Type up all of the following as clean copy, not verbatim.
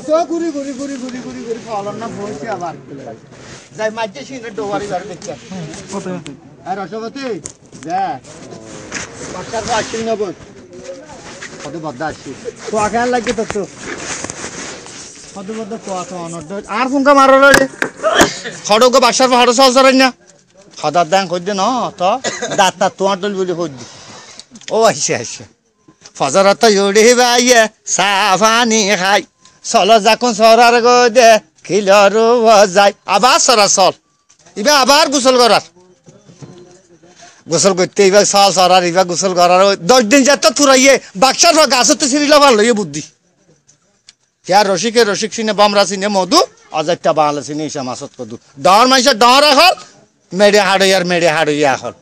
তো ঘুরি ঘুরি ঘুরি ঘুরি ঘুরি ঘুরি ফলন না বইছে আবার যাই মাঝে সিনে ডোবারি বার দেখছি কত আর রসবতী যা পাঁচটার পর আসছি না বল কত বদ্দা আসছি তো আগে লাগে তো কত বদ্দা তো আছে অনর্ড আর ফোনকা মারো রে খড়গো বাসার পর হড় সহজ না খদার দাং কই দে না তো দাঁতটা তোমার দল বলে কই দি ও আইছে আইছে ফজরত ইউড়ি বাইয়ে সাফানি খাই চলো যাকুন সরার গো দে খিলরু যায় আবার সরা চল ইবা আবার গোসল করার গোসল করতে এবার চল সরার এবার গোসল করার 10 দিন যাতে তুরাইয়ে বাক্সার গাছত ছিড়িলা ভালো ইয়ে বুদ্ধি কে রসিক সিনে বামরা সিনে মধু অজাইটা বাংলা সিনে ইসা মাছত কদু ডর মাইসা ডর এখন মেড়ে হাড়ইয়া এখন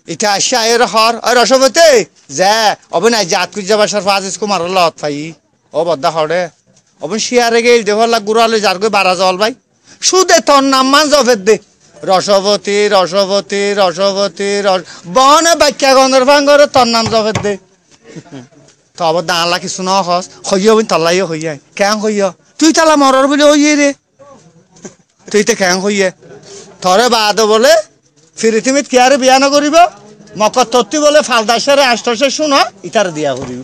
এটা আসা এর হর আর রসবতী যা অবন আজ জাত কুজ বাসার ফাজিস কুমার লত ফাই ও বদ্দা হড়ে অবন শিয়ারে গেল দেহলা গুড়ালে যার গই 12 জল ভাই সুদে তোর নাম মান জফের দে রসবতী বন বাক্যা গন্ধর ভাঙ্গরে তোর নাম জফের দে তো আবার দাঁড়লা কিছু ন হস হইয়া বই তল্লাইও হইয়া কেন হইয়া তুই তালা মরর বলে হইয়ে রে তুই তো কেন হইয়ে থরে বাদ বলে ফিরি তুমি কিয়ারে বিয়া ন করিব মকর তত্তি বলে ফালদাসেরে আষ্টসে শুনো ইটার দিয়া করিব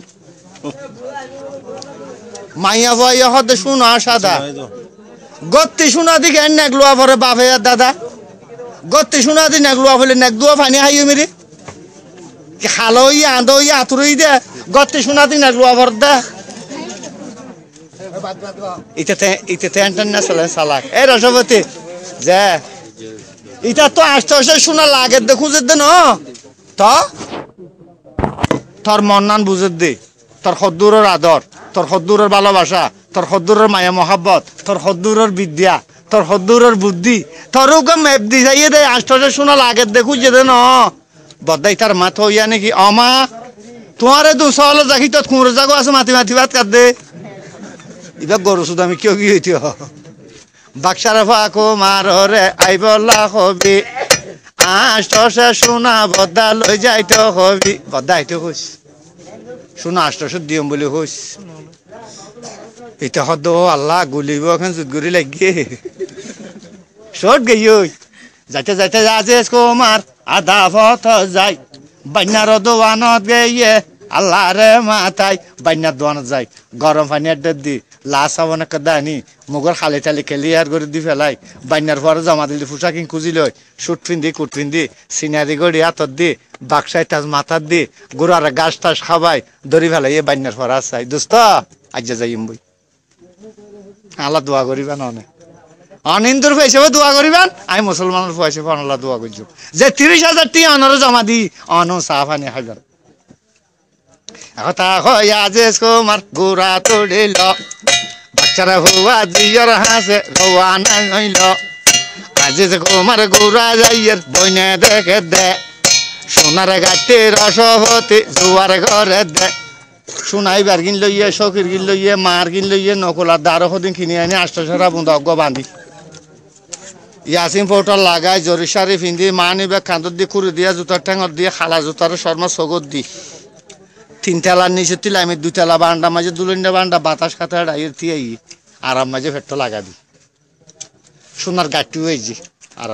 মাইয়া বইয়া হদে শুনো সাদা গত্তি শুনা দি কেন নেগলুয়া পরে বাপে আর দাদা গত্তি শুনা দি নেগলুয়া বলে নেগদুয়া ফানি হাইয়ে মেরে খালো ইয়া আন্দো ইয়া আতুরই দে গত্তি শুনা দি নেগলুয়া পর দে ইতে ইন্টারন্যাশনাল সালাক এই রসবতী যে এটা তো আষ্টসে শোনা লাগে দেখু যে ন তো তোর মন্নান বুঝে দে তোর হদ্দুরের আদর তোর হদ্দুরের ভালোবাসা তোর হদ্দুরের মায়া মহাব্বত তোর হদ্দুরের বিদ্যা তোর হদ্দুরের বুদ্ধি তোর মেপ দি যাইয়ে দে আষ্টসে শোনা লাগে দেখু যে ন বদাই তার মাথ হইয়া নাকি অমা তোমারে দু সহল যাকি তোর কুঁড়ে যাগো আছে মাতি ভাত কাট দে এবার গরু শুধু আমি কেউ কি হইতে বাক্সার ফাঁকো মারে আইবলা হবি আষ্টসে শোনা বদা লই যাইতে হবি বদা আইতে হইস শোনা আষ্টসে দিয়ম বলে হইস এটা হদ আল্লাহ গুলিব এখন জুতগুড়ি লাগিয়ে শর্ট গই যাইতে যাইতে যাজে কুমার আধা পথ যাই বান্যার দোয়ানত গিয়ে আল্লাহ রে মাথায় বান্যার দোয়ানত যাই গরম পানি আড্ডা দি লাশ হবো দানি মুগর খালি টালি খেলি আর করে দি ফেলাই বান্যার পরে জমা দিলি পোশাকিং খুঁজি লই সুট পিন্ধি কুট পিন্ধি সিনারি গড়ি হাতত দি বাক্সায় তাজ মাথার দি গুড়ার গাছ টাছ খাবাই ধরি ফেলাই এ বান্যার পর আসাই দোস্ত আজ যাইম বই আল্লাহ দোয়া করিবেন অনেক অনিন্দুর হিসেবে দোয়া করিবেন আমি মুসলমানের হিসেবে আল্লাহ দোয়া করছি যে 30,000 টি অনর জমা দি অন চা পানি খাইবেন কথা হইয়া যে কুমার গুড়া তুলিল বাচ্চারা হুয়া জিয়র হাসে রোয়ানা হইল আজি যে কুমার গুড়া যাইয়ের বইনে দেখে দে সোনার গাছে রসবতী জুয়ার ঘরে দে শুনাইবার কিন লইয়ে শকির কিন লইয়ে মার কিন লইয়ে নকলার দ্বারো দিন কিনে আনি আষ্টসরা বুন্দা অজ্ঞ বান্ধি ইয়াসিন পৌটার লাগাই জরি সারি ফিন্দি মা নিবে কাঁদর দিয়ে খুঁড়ি দিয়া জুতার ঠেঙর দিয়ে খালা জুতার শর্মা সগর দি 3 তেলার নিচে তিল আমি 2 তেলা বান্ডা মাঝে দুলিন্ডা বান্ডা বাতাস খাতে ডাইয়ের দিয়ে আরাম মাঝে ফেটটা লাগা দি সোনার গাঠি হয়েছি আর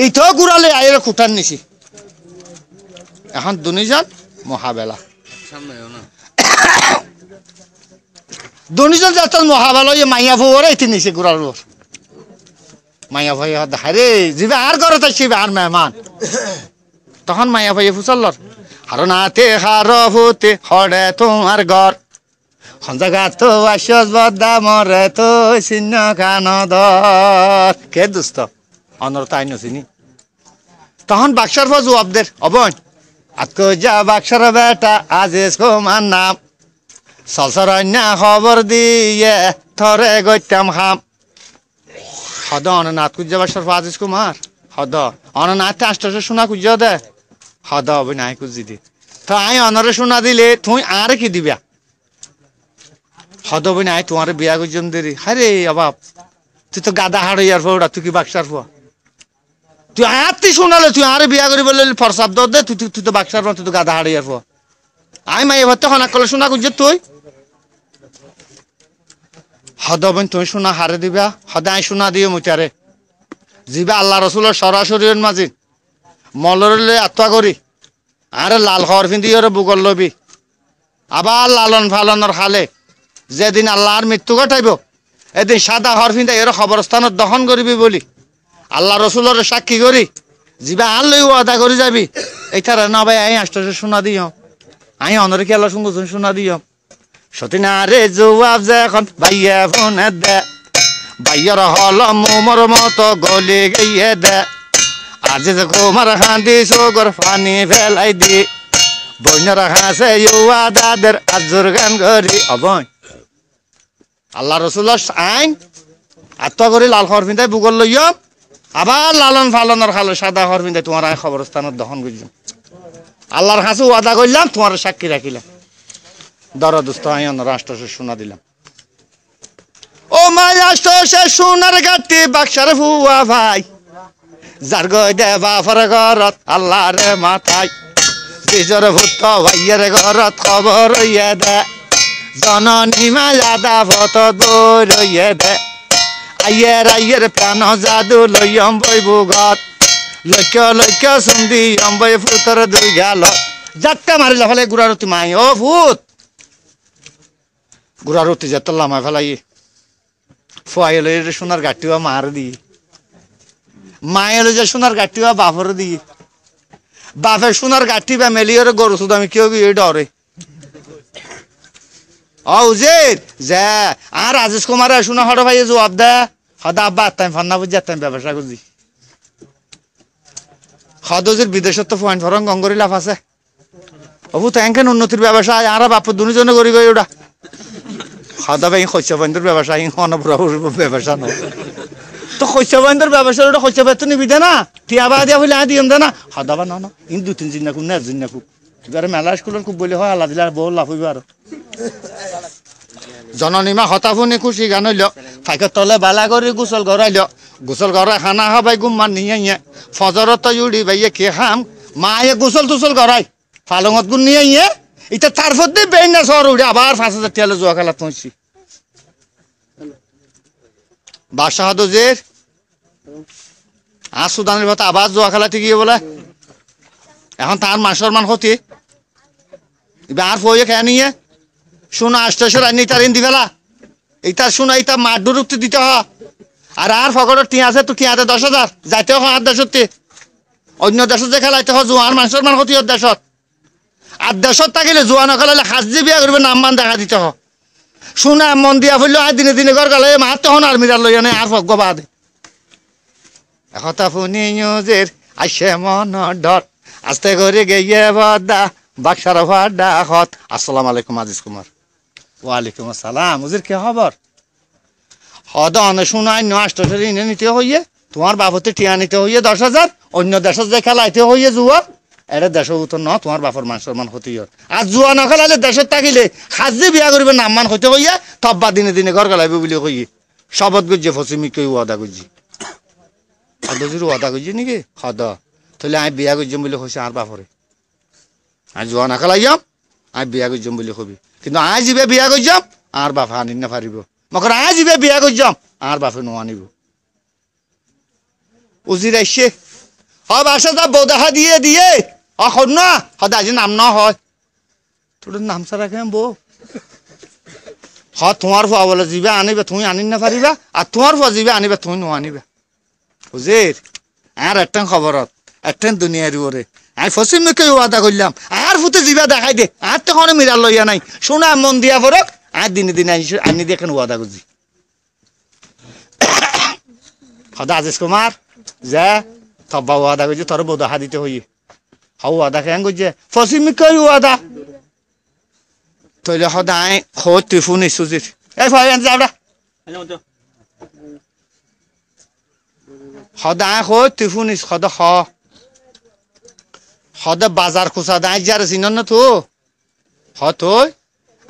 এই তো ঘুরালে আয়ের খুঁটার নিছি এখন দুনিজন মহাবেলা দুনিজন যাত মহাবেলা মাইয়া ভোর এই নিছে ঘুরার মাইয়া ভাই হারে যাবে আর ঘরে থাকবে আর মেহমান তখন মাইয়া ভাই ফুসল্লর আর নাতে হার হতে হরে তোমার ঘর জায়গা তো আসস বদা মরে তো চিহ্ন খান দর কে দুস্ত অনর তাই নচিনি তখন বাক্সার ফ জবাবদের অবন আতকো যা বাক্সার বেটা আজিজ কুমার নাম সলসর অন্যা খবর দিয়ে থরে গৈতাম খাম হদ অননাথ কুজ্জা বাক্সার ফ আজিজ কুমার হদ অননাথে আষ্টসে শোনা কুজ্জা দে হদ হবে নাই কুজি দি তো আই অনরে শোনা দিলে তুই আর কি দিবা হদ হবে নাই তোমার বিয়া গুজম দেরি হারে অবাব তুই তো গাদা হাড় ইয়ার ফোড়া তুই কি বাক্সার ফ তুই আত্মি শোনালে তুই আর বিয়া করি বললে ফরসাব দে তুই তো বাক্সার তুই তো গাদা হাড় ইয়ার ফ আই মাই ভাত খানা কলে শোনা গুজে তুই হদবেন তুমি শোনা হারে দিবা সদায় শোনা দিয়ে মুচারে যিবা আল্লাহ রসুলের সরাসরি মাঝি মলরে আত্মা করি আরে লাল খবর ফিন্দি ওরে বুগল লবি আবার লালন ফালনের খালে যেদিন আল্লাহর মৃত্যু ঘটাইব এদিন সাদা হর ফিন্দা এর খবরস্থানত দহন করিবি বলি আল্লাহ রসুলের সাক্ষী করি যিবা আর লই ওয়াদা করে যাবি এইটার না ভাই আই আষ্টে শোনা দিও আই অনরে কি আল্লাহ সঙ্গে শোনা দিও সতীনা রে জবাব যে এখন ভাইয়া ফোনে দে ভাইয়ার হল মোমর মতো গলি গিয়ে দে আজ যে কুমার হাঁদি সগর পানি ফেলাই দি বন্যার হাসে ইউয়া দাদের আজর গান করি অবয় আল্লাহ রসুলের আইন আত্মা করি লাল খবর পিন্ধাই বুগল লইয় আবার লালন ফালনের খালো সাদা খবর পিন্ধাই তোমার আয় খবরস্থানত দহন করলাম আল্লাহর কাছে ওয়াদা করলাম তোমার সাক্ষী রাখিলাম দরদুস্ত আইন রাষ্ট্র শোনা দিলাম ও মাই রাষ্ট্র সে সোনার গাটি বাক্সার ফুয়া ভাই যার গই দে বাফর ঘরত আল্লাহ রে মাথায় নিজর ভূত ভাইয়ের ঘরত খবর ইয়ে দে জননী মায়া দা ভত দৌড়িয়ে দে আইয়ের প্রাণ জাদু লইয়ম বই বুগত লক্ষ সুন্দি অম্বই ফুতর দুই গেল যাত্রা মারিলা ফেলে গুড়ারতি মাই ও ভূত গুড়ারতি যেতল্লা মাই ফেলাই ফুয়াইলে সোনার গাটিও মার দি মায়ের যে সোনার গাটিও বাপর দি বাপের সোনার গাটি বা মেলিয়র গরু শুধু আমি কেউ গিয়ে ডরে উজির যে আর রাজেশ কুমার শোনা হঠাৎ ভাই জবাব দে সদা আব্বা আত্মাই ফান্না বুঝি আত্মাই ব্যবসা করছি সদজির বিদেশত তো পয়েন্ট ফরং গঙ্গরি লাভ আছে অবু তেন উন্নতির ব্যবসা আর বাপর দুজনে করি গই ওটা সদা ভাই শস্য বন্ধুর ব্যবসা ব্যবসা নয় তো শস্য বন্ধুর ব্যবসা ওটা শস্য বেতন নিবি দে না টিয়া বা দিয়া হইলে দিম দে না সদাবা ন ইন দু তিন দিন না খুব না একদিন না খুব এবারে মেলা স্কুলের খুব বলি হয় আল্লাহ দিলে আর বহু লাভ হইব আর জননীমা হতাফুনি খুশি গান হইল ফাইকের তলে বালা করে গোসল ঘরে খানা হবাই গুম্মান নিয়ে ফজরত উড়ি ভাইয়ে কে খাম মায়ে গোসল টুসল করাই ফালঙত গুণ নিয়ে এটা তারপর দিয়ে বেন না শহর উঠে আবার 5,000 টাকা জোয়া খেলা তুঁছি বাদশাহ দোজের আর সুদানের ভাত আবার জোয়া খেলা ঠিকই বলে এখন তার মাসর মান ক্ষতি আর ফয়ে খেয়ে নিয়ে শোনা আষ্টশো রান্নি তার ইন্দি ফেলা এইটা শোনা এইটা মাঠ ডুরুক্তি দিতে হ আর ফকরের টিয়া আছে তো টিয়াতে 10,000 যাইতে হ 8 দেশতে অন্য দেশত যে খেলাইতে হ জোয়ার মাসর মান ক্ষতি দেশত আর দেশত থাকিলে জোয়া নখেলালে সাজি বিয়া করবে নাম মান দেখা দিতে হ শোনা মন দিয়া ফেললো আর দিনে দিনে ঘর গেলে মার তখন আর মিরার লইয়া নেই আর ফক বাদ একথা ফুনি নিউজের আসে মন ডট আস্তে করে গিয়ে বদা বাক্সার ভাডা হত আসসালামু আলাইকুম আজিজ কুমার ওয়ালাইকুম আসসালাম হুজুর কি খবর হদ অনে শোনাই নষ্ট ঋণে নিতে হইয়ে তোমার বাপতে টিয়া নিতে হইয়ে 10,000 অন্য দেশত যে খেলাইতে হইয়ে জুয়া এটা দেশ উত্তর ন তোমার বাপর মান সম্মান হতে আর জুয়া না খেলালে দেশত থাকিলে সাজি বিয়া করবে নাম মান হইতে হইয়া তব্বা দিনে দিনে ঘর গেলাইবে বলে কইয়ে শপথ গুজে ফসিমি কই ওয়াদা গুজি হদজির ওয়াদা গুজি নাকি হদ তাহলে আমি বিয়া করছিম বলে কইছে আর বাপরে আমি জুয়া না খেলাইয়াম আমি বিয়া করছিম বলে কবি কিন্তু আজ যিবে বিয়া করছাম আর বাপে আনি না পারিব মকর আজ যিবে বিয়া করছাম আর বাপে নো আনিব উজির আইসে বাসা যা বউ দেখা দিয়ে শোন না সদা আজি নাম ন হয় তোর নাম ছাড়া কেন বউ তোমার ফুয়া বলে যিবে আনিবে তুমি আনি না পারিবা আর তোমার ফুয়া যিবে আনিবে তুমি নো আনিবা বুঝির আর একটা খবরত একটা দুনিয়ার ওরে আমি ফসিম মুখে ওয়াদা করলাম আর ফুতে যিবা দেখাই দে আর তো কোনো মিরার লইয়া নাই শোনা মন দিয়া ফরক আর দিনে দিনে আনি দেখেন ওয়াদা করছি সদা আজিজ কুমার যা তব্বা ওয়াদা করছি তোর বউ দেখা দিতে হইয়ে হাও ওয়াদা কেন করছে ফসিম মুখে ওয়াদা তইলে সদায় খোঁজ তুই ফোন ইসুজির এই ফাই যাবরা সদায় খোঁজ তুই ফোন ইস সদা সদা বাজার খুচা আজ যার চিন না তো হতই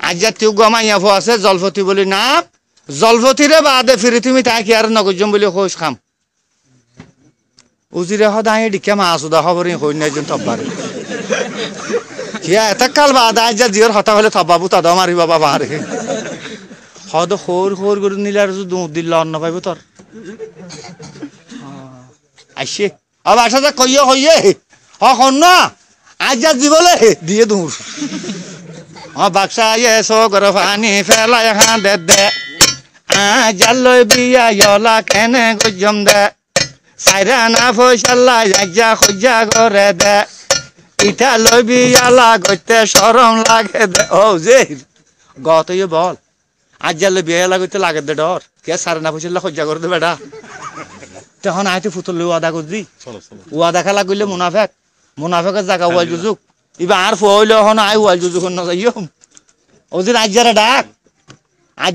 আজ যার তুই গমাইয়া ফো আছে জলফতি বলি নাম জলফতিরে বাদে ফিরি তুমি তাই কি আর নগজম বলে খোঁজ খাম উজিরে সদায় ডিকে মাছ উদা খবরই হই না একজন তব্বারে কিয়া এটা কাল বাদ আজ যা জিওর হতা হলে থবাবু তাদা মারি বাবা বাহারে হদ খোর খোর করে নিলে আর দুধ দিল অন্ন পাইব তোর আসে বাসা যা কইয়ে হইয়ে হন না আজ যা দিবলে দিয়ে দূর বাক্সা এসো গর পানি ফেলাই হাঁদে দে জালই বিয়া ইলা কেনে গজম দে সাইরা না ফয়সাল্লা যা খোঁজা করে দে ইটা লই বিয়ালা গইতে শরম লাগে দে ও যে গত বল আজ জালে বিয়া লাগতে লাগে দে ডর কে সারে না ফয়সাল্লা খোঁজা করে দে বেটা তখন আইতে ফুতুল ওয়াদা করদি ওয়াদা খেলা করলে মুনাফেকের জায়গা ওয়াল জুজুক এবার আর ফুয়াইলে হন আই ওয়াল জুজুক না যাইও ওদের আজ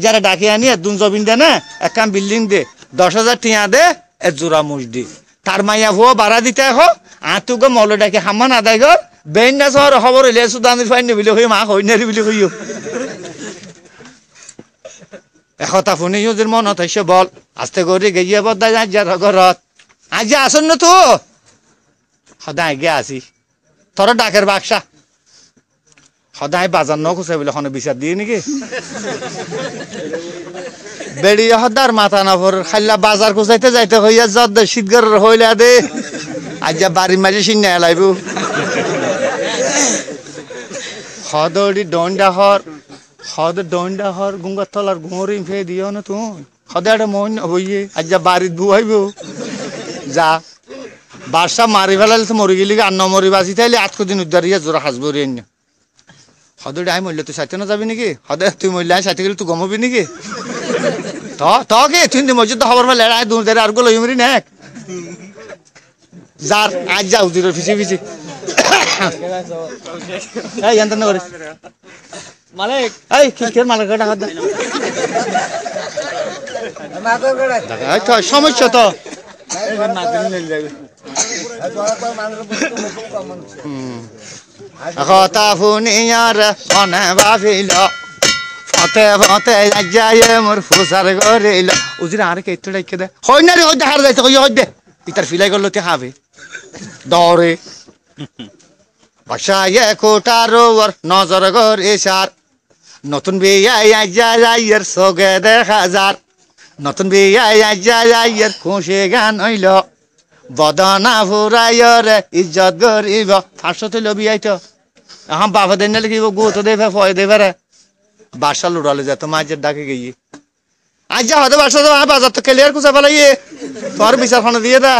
যারা ডাকে আনি দুন জবিন দে না একখান বিল্ডিং দে 10,000 টিয়া দে এক জোড়া মুজ দি তার মাইয়া ভুয়া ভাড়া দিতে এখন আতুকে মল ডাকে হামান আদায় কর বেন না শহর খবর হইলে সুদানির ফাইন বিলি হই মা হই নারি বিলি হইও এখতা ফোনে ওদের মনত হইছে বল আস্তে করে গিয়ে বদাই আজ যার ঘরত আজ আসন না তো সদায় আগে আসি তোর ডাকের বাক্সা সদায় বাজার ন খুঁজে বলে ওখানে বিচার দিয়ে নাকি বেড়িয়ে সদার মাথা না ভর খাইলা বাজার খুঁজাইতে যাইতে হইয়া যদ শীতগর হইলা দে আজ যা বাড়ির মাঝে সিন্না এলাইব সদরি ডন্ডা হর গুঙ্গার তলার ঘুমরিম ফে দিও না তুই সদায় মন হইয়ে আজ যা বাড়িত বুয়াইব যা বাসা মারি ফেলালে তো মরি গেলি আর ন মরি বাঁচি তাইলে আজকে দিন উদ্ধারিয়া জোড়া হাসবো রে সদরে আই মরলে তুই সাথে না যাবি নাকি সদে তুই মরলে আই সাথে গেলে তুই গমবি নাকি কে তুই মসজিদ খবর পেলে আয় দূর দেয় আর গুলো ইমরি নেক যার আজ যা উদির ফিসি ফিসি এই জানতেন না করিস মালিক এই খিলকের মালিকের টাকা দে সমস্যা তো কথা শুনিয়ার মনে ভাবিল ফতে ফতে যায় মোর ফুসার গরিল উজির আর কে একটু ডাইকে দে হই না রে হই দে হার যাইতে কই হই দে ইতার ফিলাই করলো তে খাবে দরে বাসায় কোটার ওর নজর করে সার নতুন বিয়া যায় সগে দেখা যার নতুন বিয়া যায় খুশি গান হইল বদনা ফুরাইর ইজ্জত গরিব 500 তুইল বিয়াইতো এখন বাবা দেন নাকি গুতো দেবে ফয় দেবে রে বাসা লুড়ালে যেত মাঝের ডাকে গিয়ে আজ যা হতে বাসা বাজার তো ক্লিয়ার কুচা ফেলাইয়ে তোর বিচার খানা দিয়ে দা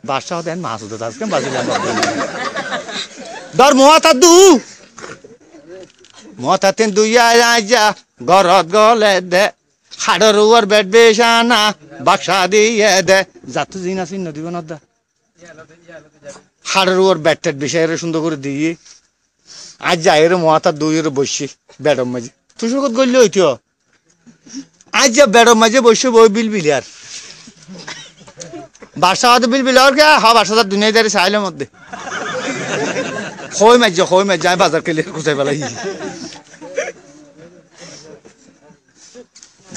বাসা হতে মাছ হতো আজকে বাজিলাম ধর মহাতেন দুইয়া যা গরত গলে দে হাড়ের উপর বেড বেশানা বাক্সা দিয়ে দে যাতে জিনা চিহ্ন দিব না দা হাড়ের উপর বেড টেড বেশি সুন্দর করে দিয়ে আজ যাই রে মহাতার দুইয়ের বসছি বেডর মাঝে তুই সগত গড়লে হইতো আজ যা বেডর মাঝে বসে বই বিল আর বাসা হতে বিল আর কে বাসা দুনিয়াদারি চাইলের মধ্যে হই মাঝে আমি বাজার কেলে খুঁজে পেলাই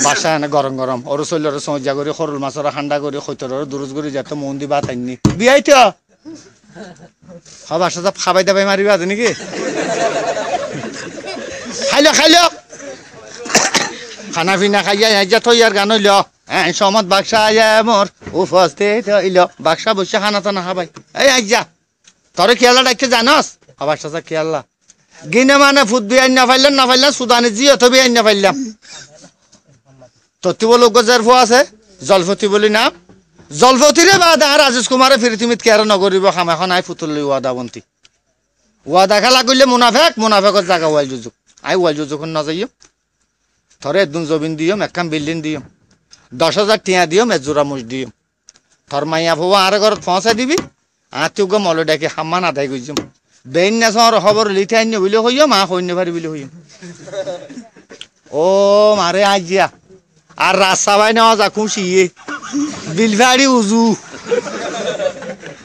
বাসা এনে গরম গরম ওর চল্লর সজ্জা করে সরল মাছর ঠান্ডা করে সৈতর দুরুজ করে যেত মন্দির ভাত আইনি বিয়াইত বাসা খাবাই দাবাই মারিবা আছে নাকি খাইল খানা পিনা খাইয়া থই আর গান হইল সমত বাক্সা মোর উপস্থিত হইল বাক্সা বসে খানা তো না খাবাই এই আইজা তোরে খেয়ালা ডাকতে জানস বাসা খেয়াল্লা গিনে মানে ফুট বিয়াই না পাইলাম সুদানে জি অত বিয়াই না পাইলাম তত্তি বলো গজার ফো আছে জলফতি বলি নাম জলফতিরে বা দেখা রাজেশ কুমারে ফিরিতিমিত কেয়ার নগরিব খাম এখন আই ফুতুলি ওয়াদা বন্তি ওয়াদা খেলা করলে মুনাফেকর জায়গা ওয়াল যুজুক আই ওয়াল যুজুক না যাইম থরে দুন জবিন দিয়ম একখান বিল্ডিং দিয়ম 10,000 টিয়া দিয়ম এক জোড়া মুজ দিয়ম থর মাইয়া ভুয়া আর ঘরত পৌঁছাই দিবি আত্মীয় গো মল ডাকে হাম্মান আদায় করছিম বেন না সর খবর লিখে আইন বলে হইম মা হইন পারি বলে হইম ও মারে আজিয়া আর রাস্তা বাই নেওয়া যা খুশি বিলভারি উজু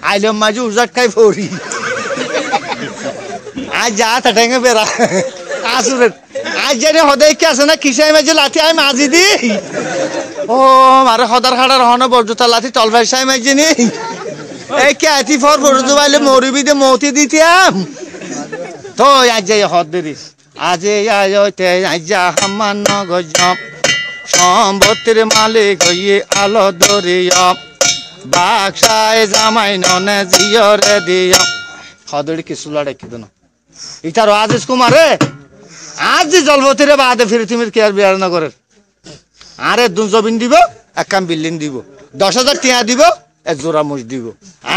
আইলম মাঝে উজাট খাই ফরি আজ যা ঠেঙে বেড়া আসুরে আজ জানি সদায় কি আছে না কিসাই মাঝে লাঠি আই মাঝি দি ও মারে সদার খাড়ার হন বরজুতা লাঠি তলভাই সাই মাঝে নি এই কে আতি ফর বরজু বাইলে মরিবি দে মতি দিতিয়াম তো আজ যাই হদ দেরি আজি আয়তে আইজা হামান নগজম সম্পত্তির মালিক হইয়ে আলো দরিয়ম বাক্সায় জামাই ননে জিয়রে দিয়ম হদড়ি কিছু লড়াই কি দেন ইটার আজিজ কুমারে আজ জলপতিরে বাদে ফিরে তুমি কি আর বিয়ার নগরের আরে দু জমিন দিব এক কাম বিল্ডিং দিব 10,000 টিয়া দিব এক জোড়া মুজ দিব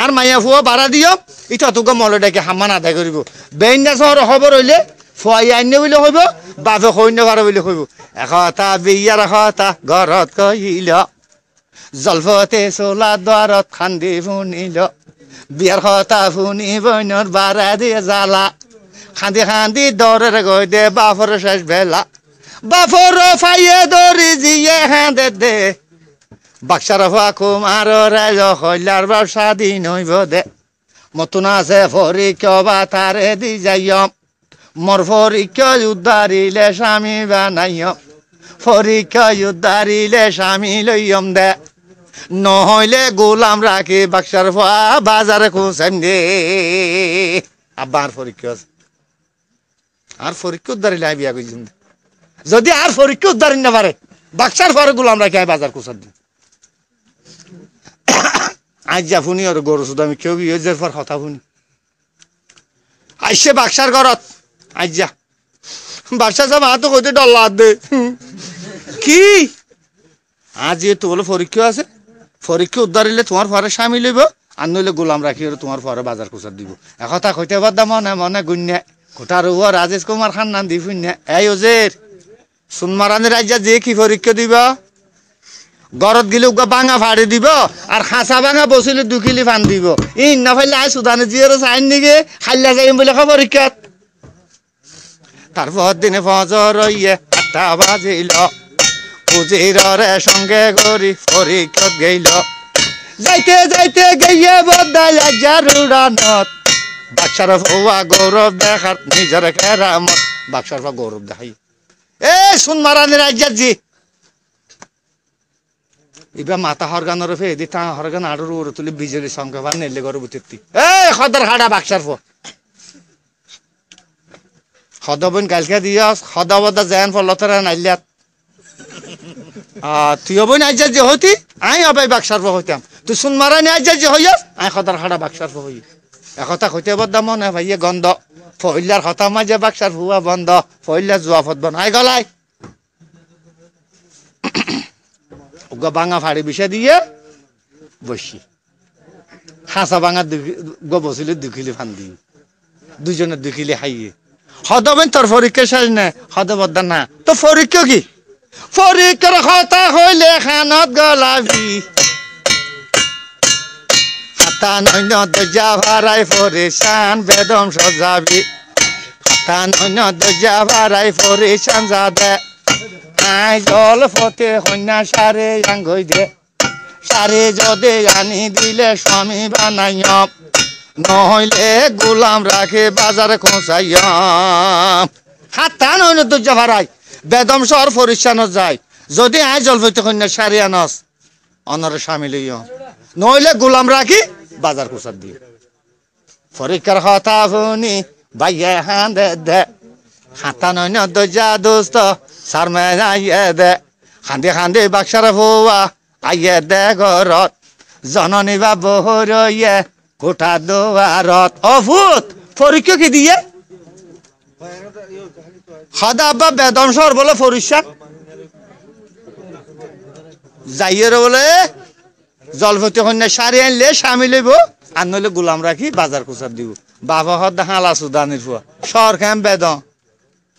আর মাইয়া ফুয়া ভাড়া দিও ইটা তোকে মলটাকে হামান আদায় করিব বেইনা শহর খবর হইলে ফুয়াই আইনে বলে হইব বাপে সৈন্য ভাড়া বলে হইব এখতা বিয়ার এখতা ঘরত কইল জলপতে চোলা দ্বাৰত খান্দি ফুনিল বিয়ার কথা ফুনি বইনৰ ভাড়া দিয়ে জ্বালা খান্দি খান্দি দরের গৈ দে বাপর শেষ বেলা বাপর ফাইয়ে দরি জিয়ে হাঁদে দে বাক্সার ফুয়া কুমার রাজ হইলার বাপ স্বাধীন হইব দে মতন আছে পরীক্ষা বা তারে দি যাইম মোর পরীক্ষা উদ্ধারিলে স্বামী বানাইম পরীক্ষা উদ্ধারিলে স্বামী লইম দে নহইলে গোলাম রাখি বাক্সার ফুয়া বাজারে খুঁজাইম দে আবার পরীক্ষা আছে আর পরীক্ষা উদ্ধারিলে আমি বিয়া করছিলাম যদি আর পরীক্ষা উদ্ধারি না পারে বাক্সার পরে গোলাম রাখি আমি বাজার খুঁজার দিই আজ যা শুনি আর গরু শুধু আমি কেউ বিয়ের পর কথা শুনি আইসে বাক্সার ঘরত আজ যা বাক্সা যা মা তো কইতে ডল্লা দে কি আজ তো বলে পরীক্ষা আছে পরীক্ষা উদ্ধারিলে তোমার পরে স্বামী লইব আর নইলে গোলাম রাখি তোমার পরে বাজার খুঁজার দিব একথা কইতে পারতাম মনে মনে গুন্যা কোটার ও রাজেশ কুমার খান নাম দি শুনিয়া এই ওজের সুনমারানি রাজ্যা যে কি পরীক্ষা দিব গরত গিলে বাঙা ফাড়ি দিব আর খাঁচা বাঙা বসিলে 2 কিলি ফান দিব ই না ফাইলে আই সুদানে জিয়ার চাইন নিগে খাইলা যাইম বলে খবর পরীক্ষাত তারপর দিনে ফজর ইয়ে 8টা বাজিল উজিররে সঙ্গে গরি পরীক্ষাত গেল যাইতে যাইতে গিয়ে বদাই আজার উড়ানত বাক্সার ফুয়া গৌরব দেখার নিজের কেরামত বাক্সার ফুয়া গৌরব দেখাই এ সুনমারানি রাজ্যার জি ইবা মাথা হরগানোর ফেদি তা হরগান আড়ুর উড়ে তুলি বিজেলি সঙ্গে বা নেলে গরু বুতেতি এ খদর খাড়া বাক্সার ফো খদবন কালকে দিয়স খদবদা জান ফলতরা নাইলিয়াত তুইও বই আইজা যে হতি আই অবাই বাক্সার ফো হইতাম তুই সুনমারানি আইজা যে হইয়াস আই খদর খাড়া বাক্সার ফো হই একথা কইতে বদ্দা মনে ভাইয়ে গন্ধ ফইলার কথা মাঝে বাক্সার ফুয়া বন্ধ ফইলার জুয়াফত বনাই গলাই বাঙা ফাড়ি বিষে দিয়ে বসি হাঁসা বাঙা গো বসিলে 2 কিলি ফান দিই দুজনের 2 কিলি খাইয়ে হদবেন তোর পরীক্ষা শেষ না হদবদ্দা না তো পরীক্ষা কি পরীক্ষার কথা হইলে খানত গলাবি হাতা নৈন্য দরজা ভাড়াই পরেশান বেদম সজাবি হাতা নৈন্য দরজা ভাড়াই পরেশান যাদে আই জল ফতে কন্যা সারে আঙ্গই দে সারে যদি আনি দিলে স্বামী বানাইম নহইলে গোলাম রাখে বাজারে খোঁচাইম হাতা নৈন্য দরজা ভাড়াই বেদম শহর পরিচ্ছানো যায় যদি আই জল ফতে কন্যা সারে আনস অনরে স্বামী লইম নহইলে গোলাম রাখি বাজার খোঁচার দিয়ে পরীক্ষার কথা শুনি বাইয়ে হাঁদে দে হাতা নৈন্য দরজা দোস্ত সারমে আইয়ে দে খান্দি খান্দি বাক্সার ফুয়া আইয়ে দে ঘরত জননী বা বহরইয়ে কোঠা দুয়ারত অভূত পরীক্ষা কি দিয়ে সদা আব্বা বেদম সর বলে পরিষ্কার যাইয়ের বলে জলপতি কন্যা সারি আনলে স্বামী লইব আর নইলে গোলাম রাখি বাজার কুচার দিব বাবা হদ হালা সুদানির ফুয়া শহর খাম বেদম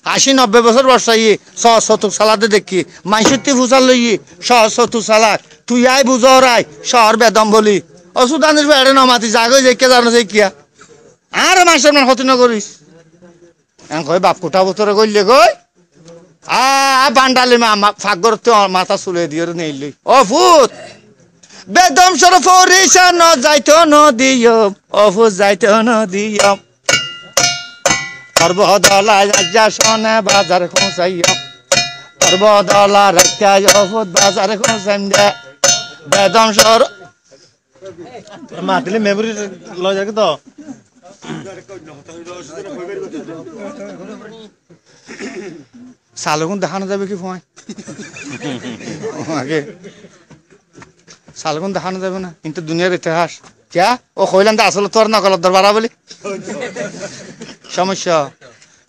80-90 বছর বর্ষাই সহজ শতুক সালাদে দেখি মাইসুতি ফুচার লই সহজ শতুক সালাদ তুই আই বুঝর আই শহর বেদম বলি অসুদানির বেড়ে নমাতি জাগই দেখে জানো যে কিয়া আর মাসের মান হতি নকরিস কই বাপ কোটা বছরে গইলে গই বান্ডালি মা ফাগর মাথা চুলে দিয়ে নেইলি অভূত বেদম সর ফরিসা ন যাইতো নদিয়ম অভূত যাইতো নদিয়ম সর্বদলা রাজ্যা শোনে বাজার খোঁচাইম সর্বদলা রাজ্যা অভূত বাজার খোঁচাইম দে বেদম সর মাতিলে মেমোরি লয় যাকে তো সালগুন দেখানো যাবে কি ফোঁয় আগে সালগুন দেখানো যাবে না কিন্তু দুনিয়ার ইতিহাস ক্যা ও কইলাম তো আসলে তোর নকল দরবারা বলি সমস্যা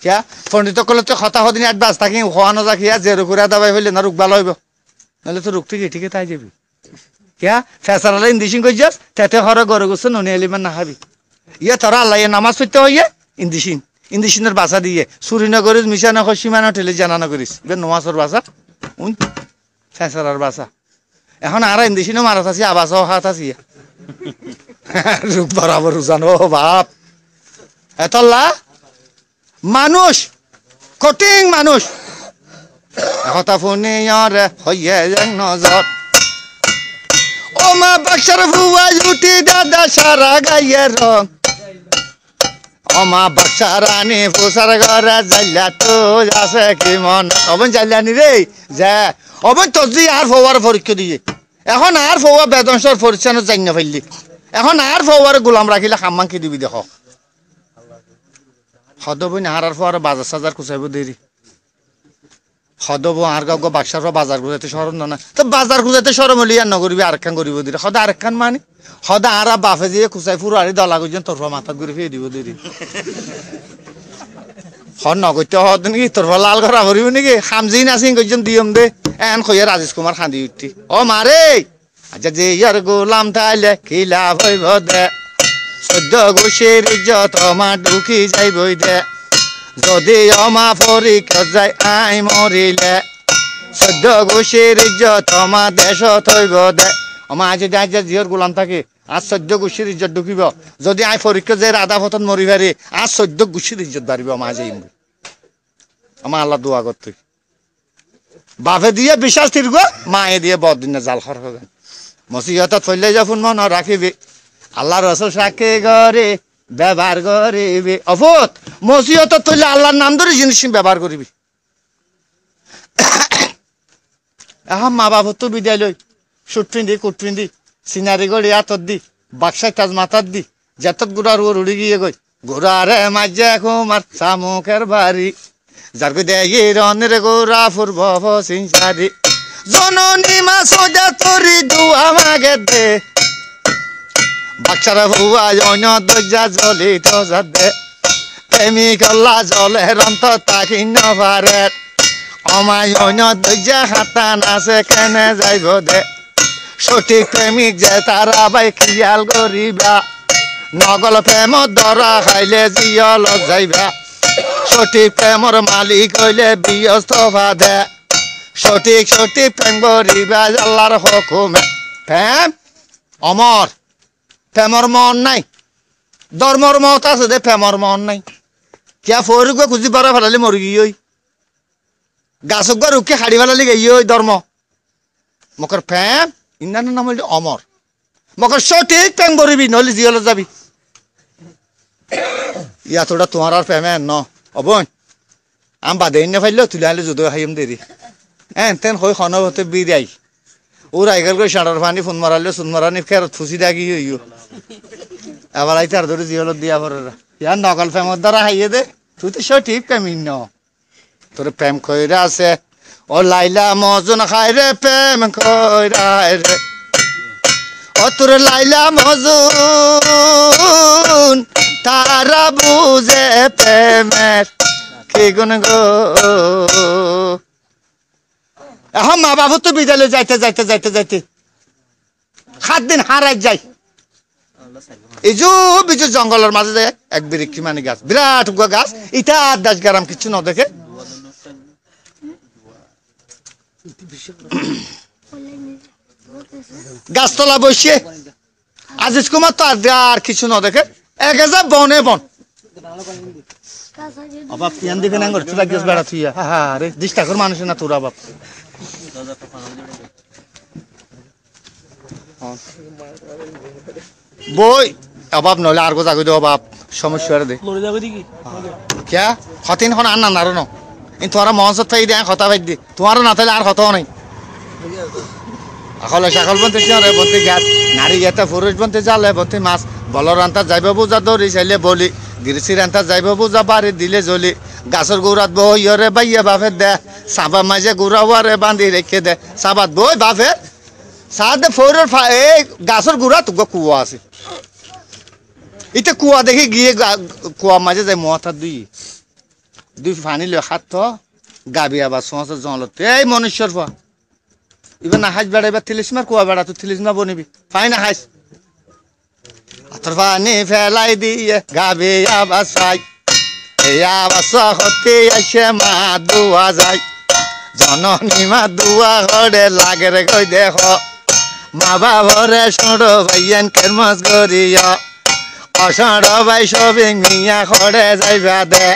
ক্যা পণ্ডিত কলে তো কথা হদিন এক বাস থাকি হওয়ানো রাখিয়া যে রুকুরা দাবাই হইলে না রুক ভালো হইব নাহলে তো রুক থেকে ঠিকই তাই যাবি ক্যা ফেসারালে ইন্দিশিং করছিস তেতে হরে গরু গুছে নুনি এলিমান না খাবি ইয়ে তোরা আল্লাহ নামাজ পড়তে হইয়ে ইন্দিশিনের বাসা দিয়ে চুরি না করিস মিশা না করিস সীমা না ঠেলে জানা না করিস বে নমাজের বাসা ফেসারার বাসা এখন আর ইন্দিশিনও মারাত আছি আবাসও হাত আছি রূপ বরাবর জানো বাপ এতল্লা মানুষ কঠিন মানুষ কথা ফোনে হইয়ে নজর ও মা বাক্সার ভুয়া উঠি দাদা সারা গাইয়ের রং ও মা বাক্সা রানী ফুসার ঘরে জাইলা তো আছে কি মন অবন জাইলানি রে যা অবন তজি আর ফওয়ার পরীক্ষা দিয়ে এখন আর ফওয়া বেদনসর পরিচ্ছন্ন যাই না ফেললি এখন আর ফওয়ার গোলাম রাখিলে খাম্মান কি দিবি দেখো হদবই না আর ফওয়ার বাজার সাজার কুচাইব দেরি হদব আর গাও বাক্সার বাজার গুজাইতে সরম না তো বাজার গুজাইতে সরম হলি আর নগরিবি আরেকখান করিব দিলে সদা আরেকখান মানে সদা আর বাফে দিয়ে কুচাই ফুরো আর দলা গুজন তোর মাথাত ঘুরে ফিরে দিব দেরি হন নগরতে হদ নাকি তোর লাল ঘরা ভরিব নাকি খামজি নাচিং গজন দিয়ম দে এন খইয়া রাজেশ কুমার খান্দি উঠি ও মারে আচ্ছা যে ইয়ার গোলাম তাইলে কি লাভ হইব দে সদ্য গোসের ইজ্জত আমার ঢুকি যাইবই দে যদি অমা পরীক্ষা যায় আই মরিলে সদ্য গোসের ইজ্জত আমার দেশত হইব দে আমার আজ যে জিয়র গোলাম থাকে আজ সদ্য গোসের ইজ্জত ঢুকিব যদি আই পরীক্ষা যায় রাধা পথন মরি পারি আজ সদ্য গোসের ইজ্জত বাড়িব আমার আজ আমার আল্লাহ দোয়া করতে বাপে দিয়ে বিশ্বাস তিরগ মায়ে দিয়ে বদিনে জাল খর হবেন মসিহত ফেললে যখন মন রাখিবি আল্লাহ রসুল সাক্ষী করে ব্যবহার করিবি অফত মসিহত তুললে আল্লাহর নাম ধরে জিনিস ব্যবহার করিবি এখন মা বাপ তো বিদায় লই সুট পিন্ধি কুট পিন্ধি সিনারি গড়ি হাতত দি বাক্সায় তাজ মাথার দি যেতত গুড়ার ওর উড়ি গিয়ে গই গোড়ারে মাঝে কুমার চামুকের বাড়ি যার দেখি রনের গোড়া ফুরব সিংসারি জননী মা সোজা তরি দুয়া মাগে দে বাক্সার ভুয়া অন্য দরজা জলি তো দে প্রেমী কল্লা জলের অন্ত তাকি নভারে অমায় অন্য দরজা হাতান আছে কেনে যাইব দে সঠিক প্রেমিক যে তারা বাই খেয়াল করিবা নগল প্রেম ধরা খাইলে জিয়ল যাইবা সঠিক প্রেমর মালিক হইলে বিয়স্তফা দে সঠিক সঠিক প্রেম করিবা আল্লাহর হুকুমে প্রেম অমর প্রেমর মন নাই ধর্মর মত আছে দে প্রেমর মন নাই কিয়া ফরুক খুঁজি পারা ফেলালে মরি গিয়ে গাছক গা রুখে হাড়ি ফেলালে গিয়ে ধর্ম মকর প্রেম ইন্দানের নাম হইলে অমর মকর সঠিক প্রেম করিবি নহলে জিয়লে যাবি ইয়াতোটা তোমার আর প্রেমে ন অবন আম বাদে না ফাইল তুলে আনলে যদিও খাইম দেরি তেন হই খন হতে বিদাই ওর আইগাল করে সাঁটার পানি ফোন মারালে ফোন মারানি ফেরত ফুসি ডাকি হইও আবার আই তার ধরে জিয়লত দিয়া পরে ইয়ার নকল প্রেমর দ্বারা খাইয়ে দে তুই তো সঠিক প্রেমিন ন তোর প্রেম কইরা আছে ও লাইলা মজন খাই রে প্রেম কইরা রে ও তোর লাইলা মজন তারা বুঝে প্রেমের কি গুণ গো এখন মা বাবু তো বিদ্যালয়ে যাইতে যাইতে যাইতে যাইতে 7 দিন হারাই যাই এই যে বিজু জঙ্গলের মাঝে যায় এক বিরিক্ষি মানে গাছ বিরাট গাছ ইটা 10 গ্রাম কিছু না দেখে গাছতলা বসিয়ে আজিজ কুমার তো আর কিছু না দেখে এক হাজার বনে বন অবাব কিয়ান দিকে না করতে লাগিস বেড়া থুইয়া হা রে দিশটাকর মানুষ না তোরা বাপ বই অবাব নলে আর গো জাগো দে অবাব সমস্যা রে দে লড়ে যাবে দিকি কিয়া হতিন হন আন না নারনো ইন তোরা মহসত ফাই দে কথা ফাই দে তোমার না তাইলে আর কথা নাই আকলে সকল বনতে চরে বনতে গাছ নারী গেতা পুরুষ বনতে জালে বনতে মাছ বলর আনতা যাইব বুঝা দরি চাইলে বলি গিরসির আনতা যাইব বুঝা বাড়ি দিলে জলি গাছের গুড়াত বইরে বাইয়া বাপে দে সাবা মাঝে গুড়া ওয়ারে বান্ধি রেখে দে সাবাত বই বাপে সাদে ফোরের এই গাছের গুড়া তো কুয়া আছে ইতে কুয়া দেখি গিয়ে কুয়া মাঝে যায় মথা দুই পানি লয় হাত তো গাবি আবার সোঁসে জলত এই মনুষ্যর পা এবার না হাঁস বেড়া এবার থিলিস মার কুয়া বেড়া তুই থিলিস না বনিবি পাই না হাঁস আতর পানি ফেলাই দিয়ে গাবি আবার চাই এই আবার হতে আসে মা দুয়া যায় জননী মা দুয়া ঘরে লাগে রে কই দেখ মা বাবরে ষোড় ভাইয়ান কেরমাস গরিয়া অষাঢ় ভাই সবে মিয়া খড়ে যাইবা দে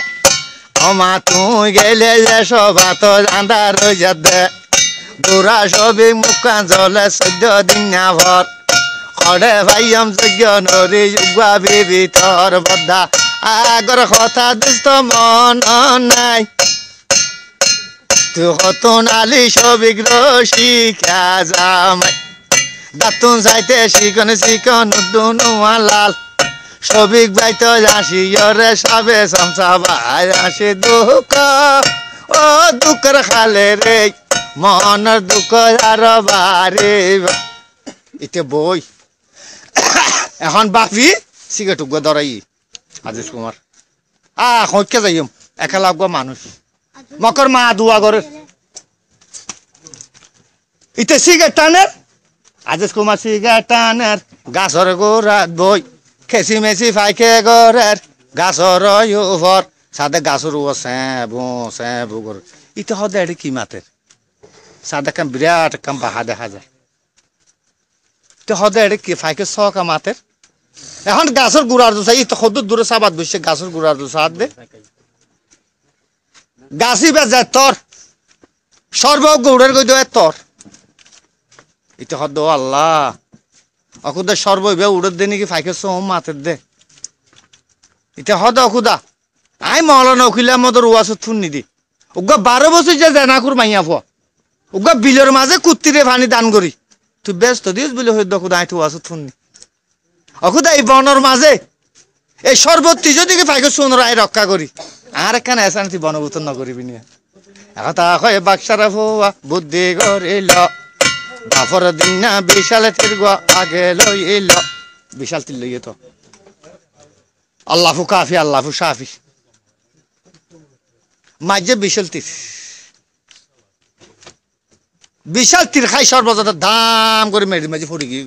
আমা তুই গেলে যে সবা তো জান্দা রইয়া দে গোড়া সবে মুখান জলে সদ্য দিনা ভর খড়ে ভাইয়াম যজ্ঞ নরি যুগা বিবি তোর বদ্ধা আগর কথা দুষ্ট মন নাই তুই হতন আলি সবিক রসিকা জামাই দাতুন চাইতে শিকন শিকন দুনুয়া লাল সবিক বাইতো আসি রে সবে সমসা ভাই আসি দুঃখ ও দুঃখের খালে রে মনের দুঃখ আর বারে ইতে বই এখন বাপি সিগারেট উগা ধরাই আজিজ কুমার হইকে যাইম একা লাগবো মানুষ মকর মা দুয়া করে ইতে সিগারেট টানের আজিজ কুমার সিগারেট টানের গাছর গোড়াত বই খেসি মেসি ফাইকে গরের গাছর উপর সাদে গাছর উপর স্যাবু করে ইতে হদে এটি কি মাতের সাদে কাম বিরাট কাম বাহা দেখা যায় তো হদে এটি কি ফাইকে সকা মাতের এখন গাছের গুড়ার দোষা ই তো সদ দূরে সাবাদ বসছে গাছের গুড়ার দোষা হাত দে গাছি বেজায় তোর সর্ব গৌড়ের গই দেয় তোর ইতে হদ আল্লাহ অকুদা সর্বইবে উড়ে দে নাকি ফাইকে সোম মাতের দে ইতে হদ অকুদা আই মহলানো উকিলা মদর ওয়াস থুন দি উগা 12 বছর যে জানাকুর মাইয়া ফ উগা বিলের মাঝে কুত্তিরে পানি দান করি তুই ব্যস্ত দিস বলে হইদ অকুদা আই তো ওয়াস থুননি অকুদা এই বনর মাঝে এই সর্বত্রি যদি ফাইকে সোনর আই রক্ষা করি আর একখানে এসান তুই বনভূত নকরিবি নিয়ে একথা কয় বাক্সারা ফুয়া বুদ্ধি করিল বাফর দিন না বিশাল তীর আগে লইল বিশাল তীর লইয়ে তো আল্লাহু কাফি আল্লাহু সাফি মাঝে বিশাল তীর খাই সর্বজা দাম করে মেরি মাঝে পড়ে গিয়ে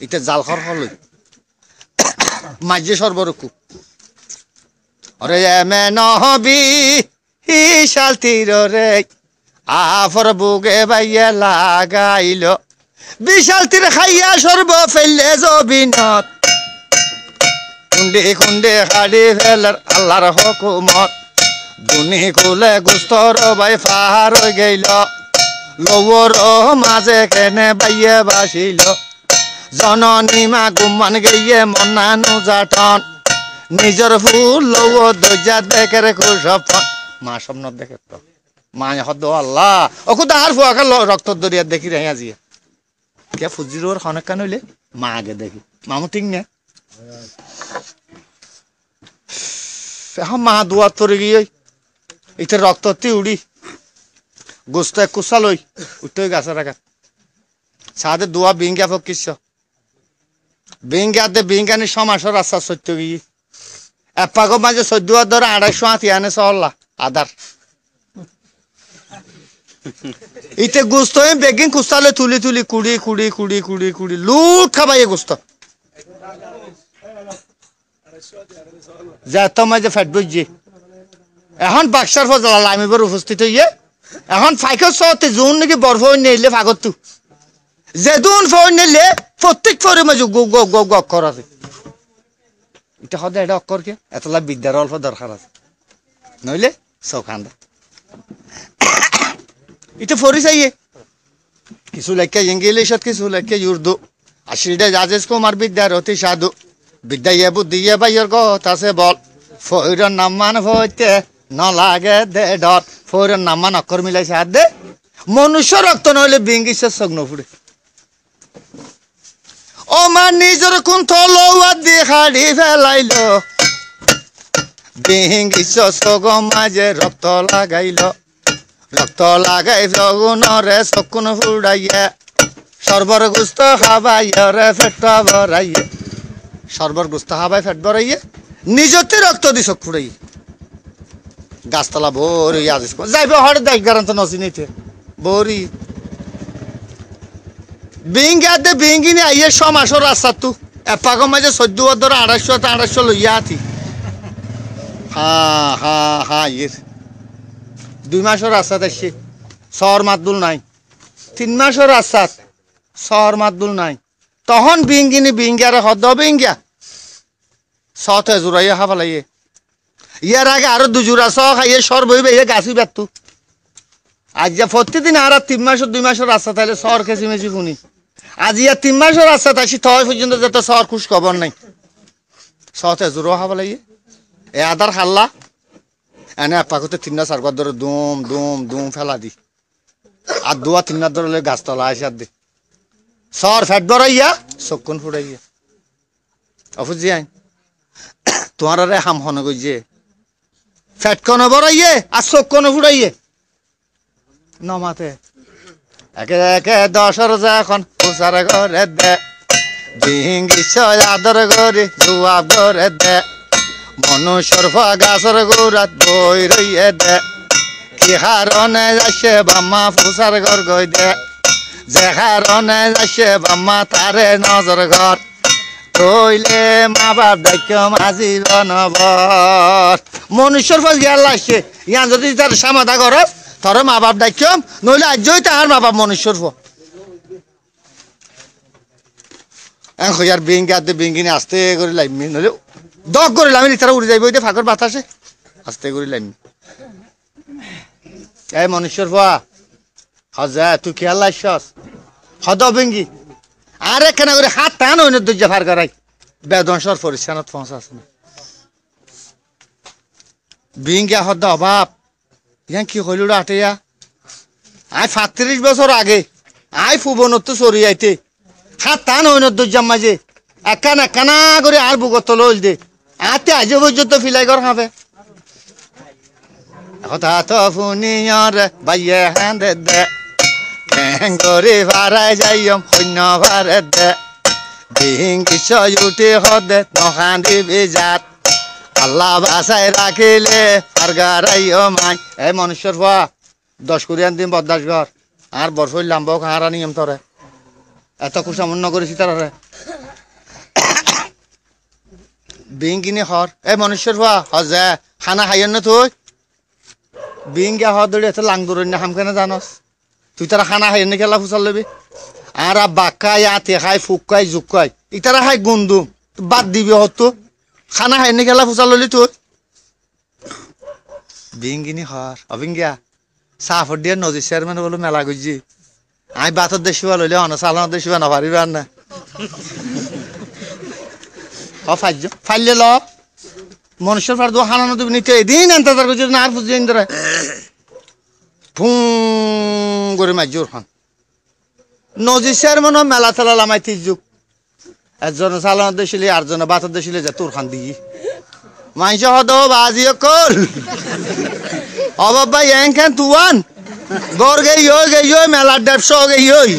এটা জাল খর হল মাঝে সর্বরকু অরে এমে নহবি বিশাল তীর রে আফর বুকে বাইয়া লাগাইল বিশাল তীর খাইয়া সর্ব ফেললে জবিনত কুন্ডে কুন্ডে হাড়ি ফেলার আল্লাহর হুকুমত দুনি কুলে গুস্তর বাই ফার গেল লবর মাঝে কেনে বাইয়ে বাসিল জননী মা গুমান গিয়ে মনানু জাটন নিজের ফুল লব দরজা দেখে রেখো সপন মা স্বপ্ন দেখে তো মা হদ আল্লাহ অকুদা আর ফুয়াকে রক্ত দরিয়া দেখি রে আজি কে ফুজির খনেকা নইলে মা আগে দেখি মামু ঠিক নে এখন মা দুয়ার তরে গিয়ে ইতে রক্তটি উড়ি গোস্ত কুসালই উঠতে গাছে রাখা সাদে দুয়া বিঙ্গা ফকিস বিঙ্গাতে বিঙ্গানি সমাসর রাস্তা সত্য গিয়ে এপাগো মাঝে 14 ধরে 250 হাতি আনে সহল্লা আদার ইতে গোস্ত বেগিন কুসালে তুলি তুলি কুড়ি কুড়ি কুড়ি কুড়ি কুড়ি লুট খাবাই গোস্ত যা তো মাঝে ফ্যাট বুঝছি এখন বাক্সার ফজল আমিবার উপস্থিত হইয়ে এখন ফাইকের সতে জোন নাকি বরফ নিলে ফাগত তু যেদুন ফোন নিলে প্রত্যেক ফোরে মাঝে গো গো গো গো অক্ষর আছে এটা হদে এটা অক্ষর কে এতলা বিদ্যার অল্প দরকার আছে নইলে সৌখান্দা এটা ফরি চাইয়ে কিছু লেখা ইংলিশত কিছু লেখা উর্দু আশিটা জাজেস কুমার বিদ্যার অতি সাধু বিদ্যা ইয়ে বুদ্ধি ইয়ে বাইয়ের কথা আছে বল ফইরের নাম মান হইতে নলাগে দে ডর ফইরের নাম মান অক্ষর মিলাইছে হাত দে মনুষ্য রক্ত নইলে বিঙ্গিসের সগ্ন ফুড়ে ও মা নিজের কুণ্ঠ লওয়া দিয়ে হাড়ি ফেলাইল বিহিংগিছ চকুৰ মাজে ৰক্ত লাগাই জগুনরে চকুন ফুড়াইয়ে সর্বর গুস্ত খাবাইরে ফেট ভরাইয়ে সর্বর গুস্ত খাবাই ফেট ভরাইয়ে নিজতে রক্ত দি চোখ ফুড়াইয়ে গাছতলা বরি আজ যাইবে হঠাৎ দেখ গারান্ত নচিনিতে বরি বিঙ্গাতে বিঙ্গিনি আইয়ে সমাসর রাস্তা তু এপাক মাঝে 14 ধরে 250 লইয়া আতি হা ইয়ে 2 মাসের রাস্তা আসছে শহর মাতদুল নাই 3 মাসের রাস্তা শহর মাতদুল নাই তখন বিঙ্গিনি বিঙ্গারে হদ বিঙ্গা সতে জুড়াইয়া হাফালাইয়ে ইয়ার আগে আরো 2 জোড়া স খাইয়ে সর বইবে এ গাছি বেতু আজ যা প্রতিদিন আর 3 মাসের 2 মাসের রাস্তা তাইলে শহর কেসি মেসি শুনি আজ ইয়া 3 মাসের রাস্তা আসি তয় পর্যন্ত যত শহর খুশ খবর নাই সতে জুড়ো হাফালাইয়ে এ আদার খাল্লা এনে পাকতে 3-4 বার ধরে দুম দুম দুম ফেলা দি আর 2-3 বার ধরে গাছতলা আসে দি সর ফেট বড়াইয়া চকুন ফুড়াইয়া অফুজি আইন তোমার রে হাম হন গইছে ফেট কোন বড়াইয়ে আর চকুন ফুড়াইয়ে নমাতে একে একে 10 যখন উসার ঘরে দে বিহিঙ্গি ছয় আদর করে জুয়াব ঘরে দে মনুষ্যর গাছর গোড়াত বই রইয়ে দে কি হারনে যাচ্ছে বাম্মা ফুসার ঘর গই দে যে হারনে যাচ্ছে বাম্মা তারে নজর ঘর তইলে মা বাপ দায়িত্ব মাঝি বনবর মনুষ্যর ফাঁস গিয়ার লাগছে ইয়ান যদি তার সামাদা ঘরত তোর মা বাপ দায়িত্ব নইলে আজই তাহার মা বাপ মনুষ্যর ফ এখন বিঙ্গাতে বিঙ্গিনি আস্তে করে লাইমি নইলে দগ করে লামি তারা উড়ে যাইব ওইটা ফাঁকর বাতাসে আস্তে করে লামি এই মনুষ্যর ফা হজা তুই খেয়াল লাইছস হদ বিঙ্গি আর একখানা করে হাত টান হইন দুর্যা ফার করাই বেদনসর পরিচ্ছানত পৌঁছাস না বিঙ্গা হদ অভাব ইয়ান কি হইল আটেয়া আয় 35 বছর আগে আয় ফুবনত চরি আইতে হাত টান হইন দুর্যার মাঝে একানা কানা করে আর বুগত লইল দে আতে আজ পর্যন্ত ফিলাই কর খাবে কথা তো ফুনিয়র বাইয়ে হাঁদে দে করে ভাড়ায় যাইম শূন্য ভাড়ে দে বিহিংগি ছয় উঠে হদে নখান্দি বিজাত আল্লাহ বাসাই রাখিলে ফারগারাইও মাই এই মনুষ্যর ভা 10 কোরিয়ান দিন বদাস ঘর আর বরফই লাম্ব খাহারা নিয়ম তরে এত কুসামন্য করেছি তারে বিঙ্গিনি হর এই মনুষ্যর ভা হজা খানা খাইয়েন না তুই বিঙ্গা হর দৌড়ে এত লাং দৌড় না হামখানে জানস তুই তারা খানা খাইয়েন খেলা ফুসাল লবি আর বাক্কাই আতে খাই ফুকাই জুকাই ইতারা খাই গুন্দুম বাদ দিবি হতো খানা খাইয়েন খেলা ফুসাল ললি তুই বিঙ্গিনি হর অবিঙ্গা সাফর দিয়ে নদী চেয়ারম্যান বলো মেলা গুজি আমি বাতর দেশিবা লইলে অন চালানোর দেশিবা না পারিবার না ফাইলে ল মনুষ্যর ফার দো হানানো দিবি নিতে এদিন এন্তাজার করছে না আর ফুজি ইন্দরে ফুঁ করে মাইজোর খান নদী চেয়ারম্যান মেলা তেলা লামাই তিজুক একজন চালানোর দেশিলে আরজনে বাতর দেশিলে যা তোর খান দিই মাইস হদ বাজি কল অবাব ভাই এখান তুয়ান গর গেই মেলার দেবশ গেই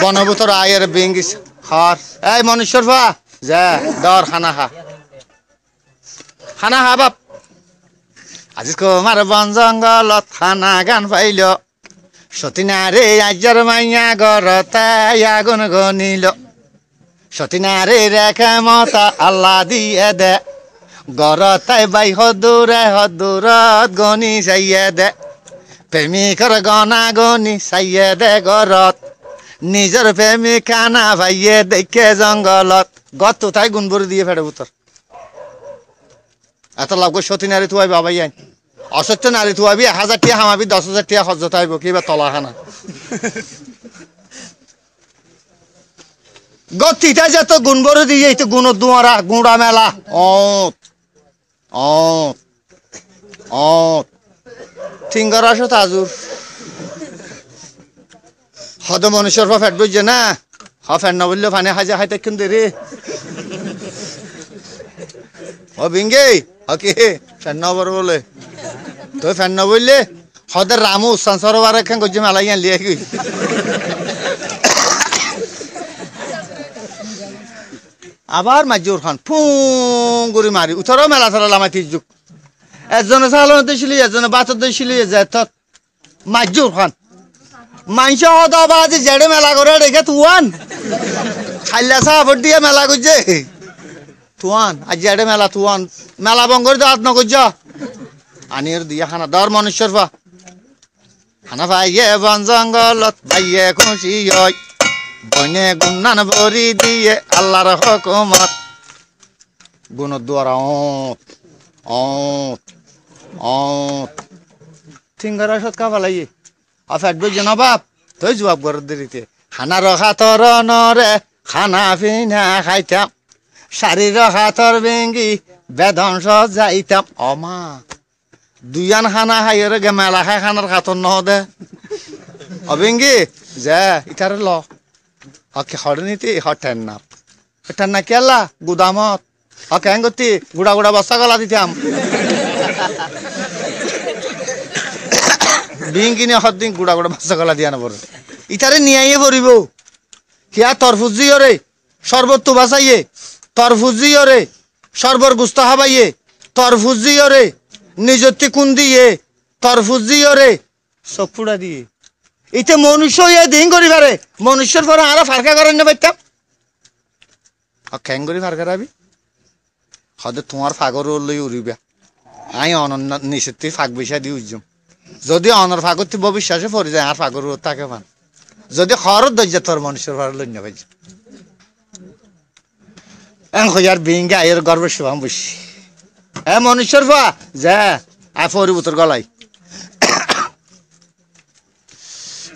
বনভূতর আয়ের বিঙ্গিস হর এই মনুষ্যর ভা যা দর খানা খা বাপ আজ কুমার বন জঙ্গলত খানা গান পাইল সতীনারে আজর মাইয়া গরতাই আগুন গনিল সতীনারে রেখা মতা আল্লাহ দিয়ে দে গরতাই বাই হদুরত গনি চাইয়ে দে প্রেমিকর গনা গনি চাইয়ে দে গরত নিজের প্রেমিক খানা ভাইয়ে দেখে জঙ্গলত গত তাই গুণবরি দিয়ে ফেটে উত্তর এত লাভ সতী নারী তুয়াই বাবাই আইন অসত্য নারী তুয়াবি 1000 টিয়া হামাবি 10,000 টিয়া হজত আইব কিবা তলা খানা গতিটা যত গুণবরি দিয়ে এই তো গুণ দুয়ারা গুঁড়া মেলা ঠিঙ্গর আসো তাজুর হদ মনুষ্যর ফেট বুঝছে না হ ফ্যান না বললে ফানে হাজা হাইতে কিন্তু রে ও বিঙ্গে ওকে ফ্যান না বড় বলে তো ফ্যান না বললে হদের রামু উস্তান সরোবার এখান গজ্জে মেলাই আনলিয়ে কি আবার মাজুর খান ফুং করে মারি উঠরও মেলা ধরা লামাই যুগ একজনে সালামত দিছিলি একজনে বাতত দিছিলি যে তত মাজুর খান মাংস হদ আবার যে জেড়ে মেলা করে রেখে তুয়ান খাইলা চা ভোট দিয়ে মেলা করছে তুয়ান আর জেড়ে মেলা তুয়ান মেলা বঙ্গর দাঁত নগর আনির দিয়া খানা দর মনুষ্যর পা খানা ভাইয়ে বন জঙ্গলত ভাইয়ে খুশি হয় বনে গুন্নান ভরি দিয়ে আল্লাহর হুকুমত গুণর দুয়ারা থিঙ্গারা সৎ কাবালাইয়ে আফাট বুঝে না বাপ তুই জবাব কর দেরিতে খানার খাতর নরে খানা পিনা খাইতাম শাড়ির হাতর ভেঙ্গি বেদন যাইতাম অমা দুইয়ান খানা খাইয়ের গে মেলা খাই খানার খাতর নহ দে অভেঙ্গি যে ইটারে ল হকে হরনীতি হটেন না কেলা গুদামত হকে হেঙ্গতি গুড়া গুড়া বস্তা গলা দিতাম বিঙ্গিনি হদ্দিন গুড়া গুড়া বস্তা গলা দিয়া নবর ইটারে নিয়ে পড়িব কিয়া তরফুজি রে শরবত তো বাঁচাইয়ে তরফুজি রে সরবর গুস্তা হাবাইয়ে তরফুজি রে নিজতি কুন দিয়ে তরফুজি রে সব পুড়া দিয়ে ইতে মনুষ্য ইয়ে দিন করিবারে মনুষ্যর পরে আরো ফারকা করেন না পাইতাম খ্যাং করি ফারকা রাবি হয়তো তোমার ফাগর লই উড়িবা আই অনন্য নিষেধ ফাঁক বিষয় দিয়ে উজ্জম যদি অনর ফাগর বিশ্বাসে পড়ে যায় আর ফাগর তাকে পান যদি খরচ দরজা তোর মনুষ্যর পরে লই না পাইছে আর বিঙ্গা এর গর্ব শিবাম বসি এ মনুষ্যর পা যা আ পরিবতর গলাই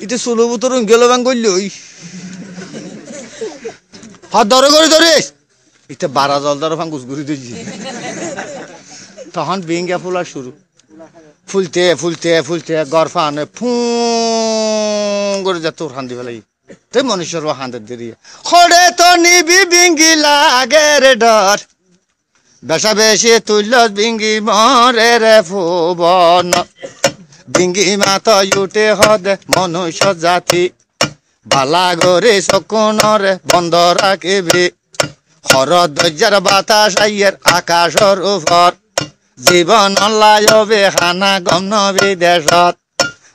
ইতে ষোলো বছর গেল ব্যাং করলি ওই হাত ধরে করে ধরিস ইতে 12 জল ধরে ভাঙ ঘুরি দিয়েছি তখন বিঙ্গা ফুলা শুরু ফুলতে ফুলতে ফুলতে গড় ফানে ফু করে যা তোর হান্দি ফেলাই তুই মনুষ্যর হান্দের দিয়ে খড়ে তো নিবি বিঙ্গি লাগের ডর বেশা বেশি তুলল বিঙ্গি মরে রে ফুবন বিঙ্গি মাথা উঠে হদে মনুষ্য জাতি বালা গরে সকনরে বন্ধ রাখিবি খর দরজার বাতাস আইয়ের আকাশর উপর জীবন লাইবে খানা গম নবী দেশত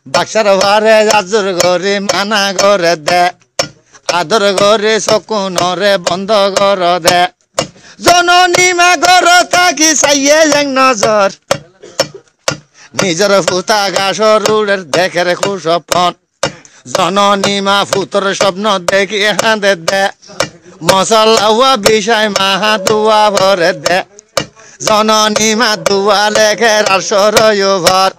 বাক্সার ভারে আজর ঘরে মানা ঘরে দে আদর ঘরে সকনরে বন্ধ ঘর দে জননী মা ঘর থাকি চাইয়ে এক নজর নিজের ফুতা গাছর উড়ের দেখে রে খুশপন জননী মা ফুতর স্বপ্ন দেখি হাঁদে দে মশলা বিষয় মাহা দুয়া ভরে দে জননী মা দুয়া লেখে রাসর ভর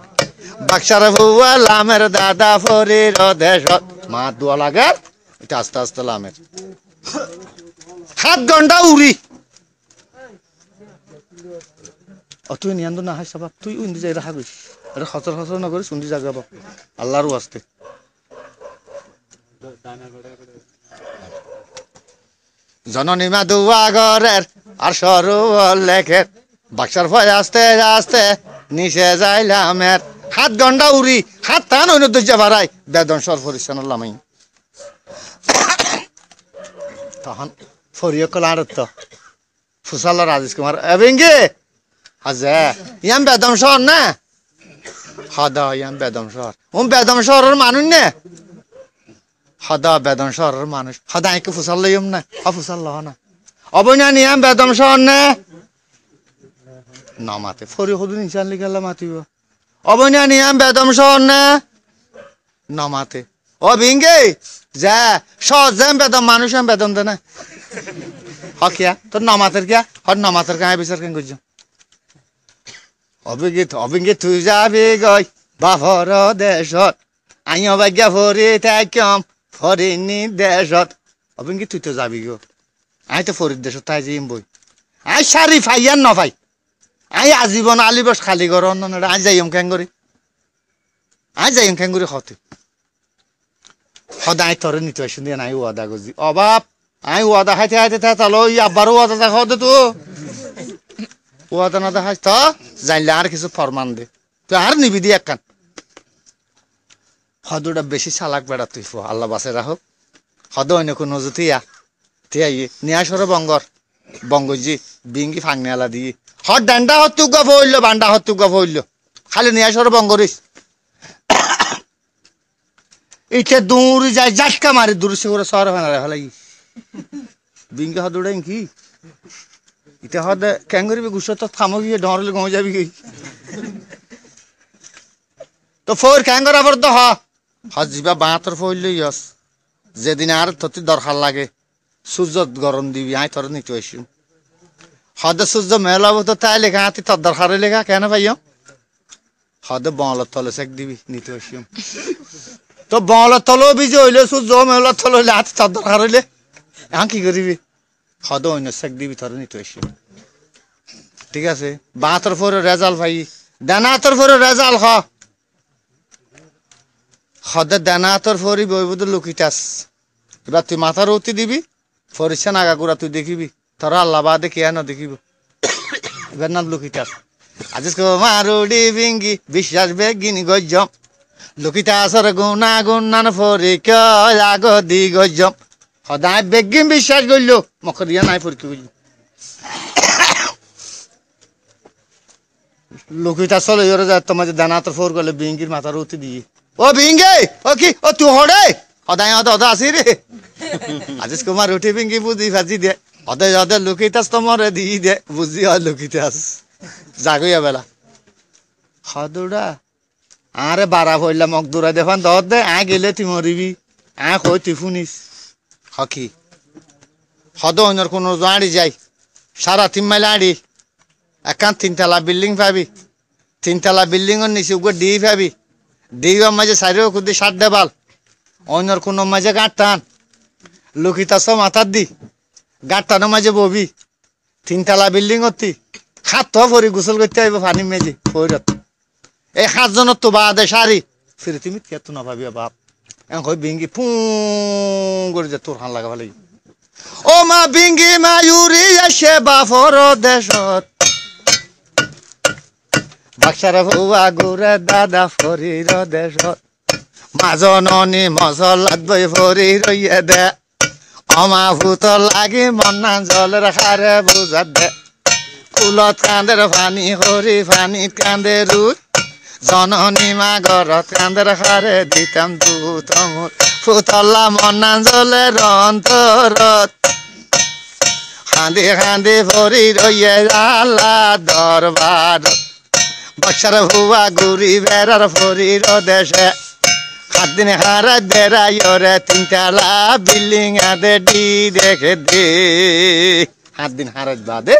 বাক্সার ভুয়া লামের দাদা ফরির দেশত মা দুয়া লাগে এটা আস্তে আস্তে লামের 7 ঘন্টা উড়ি তুই নিয়ন্দ না হাই সাবাব তুই উন্দি যাই রাখা গইস এটা খচর খচর না করিস উন্দি জাগাব আল্লাহর ওয়াস্তে জননী মা দুয়া ঘরের আর সরু লেখের বাক্সার ভয় আস্তে আস্তে নিচে যাইলামের 7 ঘন্টা উড়ি হাত টান অন্য দরজা বাড়াই বেদন সর পরিচ্ছন্ন লামাই তখন ফরিয়ে কলার তো ফুসাল্লা রাজেশ কুমার এবেঙ্গে হাজে ইয়াম বেদম শহর না হদা ইয়াম বেদম শহর বেদম শহরের মানুষ নে হদা বেদম শহরের মানুষ হদা একে ফুসাল লইম না ফুসাল লহ না অবনা নিয়াম বেদম শহর না মাতে ফরি হদু নিশান লিখালা মাতিব অবনা নিয়াম বেদম শহর না মাতে ও ভিঙ্গে যা সহজ বেদম মানুষ বেদম দে না হকিয়া তোর নমাতের কিয়া হর নমাতের কাহে বিচার কেন করছ অভিজ্ঞ তুই যাবি গই বাফর দেশত আই অবাজ্ঞা ফরি থাকম ফরিনি দেশত অভিজ্ঞ তুই তো যাবি গো আই তো ফরির দেশত তাই যাইম বই আই সারি ফাইয়ান নফাই আই আজীবন আলিবস খালি ঘর অন্য আই যাইম কেঙ্গরি খতে সদায় তোর নিতে আসুন দিয়ে নাই ওয়াদা গজি অভাব আমি ওয়াদা খাইতে খাইতে তাহলে ওই আব্বারও ওয়াদা দেখা হতো তো ওয়াদা না দেখাস তো জানলে আর কিছু ফরমান দে তুই আর নিবি দি একখান হদুটা বেশি চালাক বেড়া তুই আল্লাহ বাসে রাখো হদ অন্য কোনো জুতিয়া তিয়া নিয়ে আসরে বঙ্গজি বিঙ্গি ফাংনে আলা দিয়ে হট ডান্ডা হত্যুক হইল বান্ডা হত্যুক হইল খালি নিয়ে আসরে বঙ্গরিস ইচ্ছে দূরে যায় জাটকা মারি দূর সে করে শহরে ফেনা রেখা লাগি বিঙ্গি হদুড়াই কি ইতে হদে কেন করবি গুছো তো থামো গিয়ে ডরলে গো যাবি কি তো ফোর কেন করা পড়তো হজিবা বাঁতর ফইল ইয়স যেদিন আর তোর দরকার লাগে সূর্য গরম দিবি আই তোর নিতে আসি হদে সূর্য মেলাবো তো তাই লেখা হাতি তোর দরকার লেখা কেন ভাইও হদে বলত তলে সেক দিবি নিতে আসি তো বলত তলেও বিজে হইলে সূর্য মেলার তলে হইলে হাতি তোর দরকার হইলে এখন কি করবি হদে অন্য সেক দিবি তোর নিতে আসি ঠিক আছে বাঁতর ফোর রেজাল্ট ভাই দানা তোর ফোর রেজাল্ট হদে দানা তোর ফরি বইবুদ লুকিটাস এবার তুই মাথার উতি দিবি ফরিসা নাগা গুড়া তুই দেখিবি তোরা আল্লাহ বাদে কে না দেখিব এবার না লুকিটাস আজ মারুডি বিঙ্গি বিশ্বাস বেগিনি গজ্জম লুকিটাসর গুনা গুনান ফরি কাগ দি গজ্জম সদায় বেগিন বিশ্বাস করল মকরিয়া নাই ফরকি বুঝলি লুকিটাস চলে ওরা যায় তোমার দানা তোর ফোর করলে বিঙ্গির মাথার উতি দিয়ে ও বিঙ্গে ও কি ও তুই হড়ে সদায় অদা আসি রে আজিজ কুমার উঠি বিঙ্গি বুঝি ভাজি দে অদে অদে লুকিতাস তোমারে দি দে বুঝি হয় লুকিতাস জাগইয়া বেলা হদুড়া আরে বারা হইলা মক দূরা দেখুন দর দে আ গেলে তুই মরিবি আ কই তুই শুনিস হকি হদ অন্যর কোনো আড়ি যাই সারা 3 মাইল আড়ি একান 3তলা বিল্ডিং পাবি 3তলা বিল্ডিং এর নিচে উপর ডি পাবি ডিওর মাঝে সাইরেও খুদি 7 দেবাল অন্যর কোনো মাঝে গাঁট টান লুকিতাস মাথার দি গাঁট টানো মাঝে ববি 3তলা বিল্ডিং অতি খাত ভরি গোসল করতে আইব পানি মেজে ফইরত এই 7 জনের তো বাদে সারি ফিরে তুমি কেত না ভাবিয়া বাপ এখন কই বিঙ্গি ফু করে যে তোর হান লাগা ভালো ও মা বিঙ্গি মায়ুরি আসে বাফর দেশত বাক্সার ভুয়া গুরে দাদা ফরির দেশত মাজননি মজল লাগবই ফরি রইয়ে দে অমা ভূত লাগি মন্না জলের খারে বুঝাত দে কুলত কান্দের ফানি হরি ফানি কান্দে রুই জননী মা ঘরত কান্দের খারে দিতাম দুত মুর ফুতল্লা মন্না জলের অন্তরত খান্দি খান্দি ফরি রইয়ে আল্লাহ দরবার বাক্সার ভুয়া গুরি বেড়ার ফরির দেশে 7 দিন হারা দেরাই ওরে 3তলা বিল্ডিং আদে ডি দেখে দে 7 দিন হারাত বাদে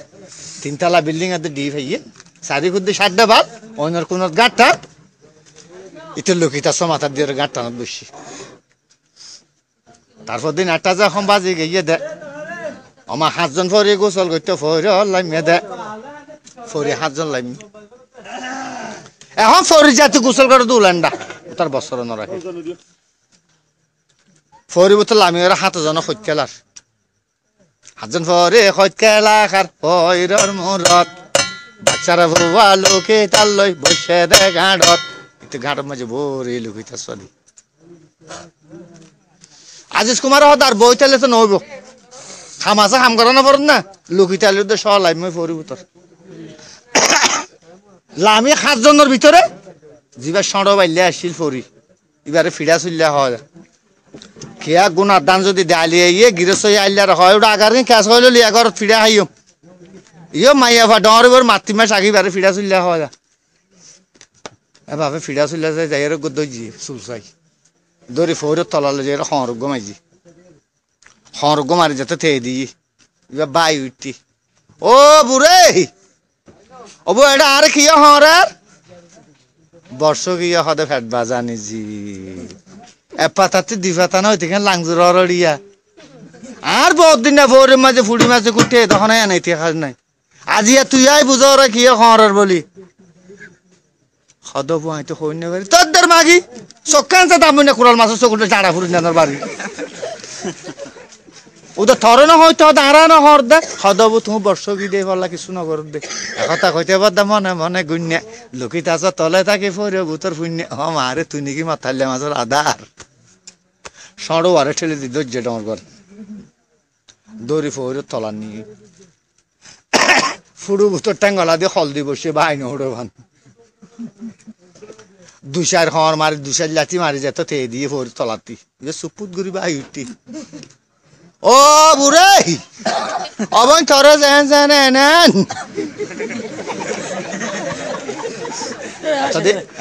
3তলা বিল্ডিং আদে ডি ভাইয়ে সারি খুদ্দি 7 দেবাল অন্যর কোন গাঁটটা ইতে লুকিতাস মাথার দিয়ে গাঁটটা না বসি তারপর দিন 8টা যখন বাজে গিয়ে দে আমার 7 জন ফরি গোসল করতে ফরি লাইমে দে ফরি 7 জন লাইম এখন ফরি জাতি গোসল করে দুলান্ডা তার বছর নরাখে ফরি বতল আমি ওরা 7 জন খৈকেলার 7 জন ফরি খৈকেলা খার ফইরর মুরত বাচ্চারা ভুয়া লোকে তাল লই বসে দে গাঁড়ত ইতে গাঁড়ের মাঝে ভরি লুকিতা চলি আজিজ কুমার হদার বইতালে তো নইব খামাসা খাম করা না পড় না লুকিতালে তো সলাই মই ফরি বতর লামি 7 জনের ভিতরে জিবার সড় বাইলে আসছিল ফরি এবারে ফিরা চললে হয় কেয়া গুণার দান যদি ডালিয়ে ইয়ে গিরস আইলার হয় ওটা আগার ক্যাশ হইল লিয়া ঘর ফিরা হাইও ইয়ে মাইয়া ভা ডর বর মাতি মাস আগিবারে ফিরা চললে হয় এভাবে ফিরা চললে যায় যাই আর গদ্দি চুলসাই দড়ি ফৌরের তলালে যে হরগ্য মাইজি হরগ্য মারি যেতে থে দিই এবার বাই উঠতি ও বুড়ে ও বউ এটা আর কি হরার বর্ষ গিয়া হদে ফ্যাট বাজানি জি এপাতাতে 2 পাতা না হইতে কেন লাংজুর অরড়িয়া আর বহুত দিন না ভোরের মাঝে ফুড়ি মাঝে কুটে তখন এনে ইতিহাস নাই আজিয়া তুই আই বুঝো ওরা কি হরার বলি হদ বুয়াই তো হইন বাড়ি তোদের মাগি চক্কান দাম না কুড়াল মাছের চকুটে চাড়া ফুড়ি নানার বাড়ি ওদের থরে না হয়তো দাঁড়া না হর দে সদব তুমি বর্ষ কি দে পারলা কিছু নগর দে কথা কইতে পারদা মনে মনে গুন্যা লুকিত আছ তলে থাকি ফরে বুতর পুণ্য হ মারে তুই নাকি মাথালে মাছের আধার সড়ো আরে ঠেলে দি ধৈর্য ডমর কর দৌড়ি ফরে তলার নিয়ে ফুড়ু বুতর ট্যাঙ্গলা দিয়ে হল দিয়ে বসে বাইন হড়ো ভান দুসার হর মারি দুসার লাঠি মারি যেত তে দিয়ে ফরে তলাতি সুপুত গুড়ি বাই উঠতি ও বুড়ে অবন থরে যেন যেন এনেন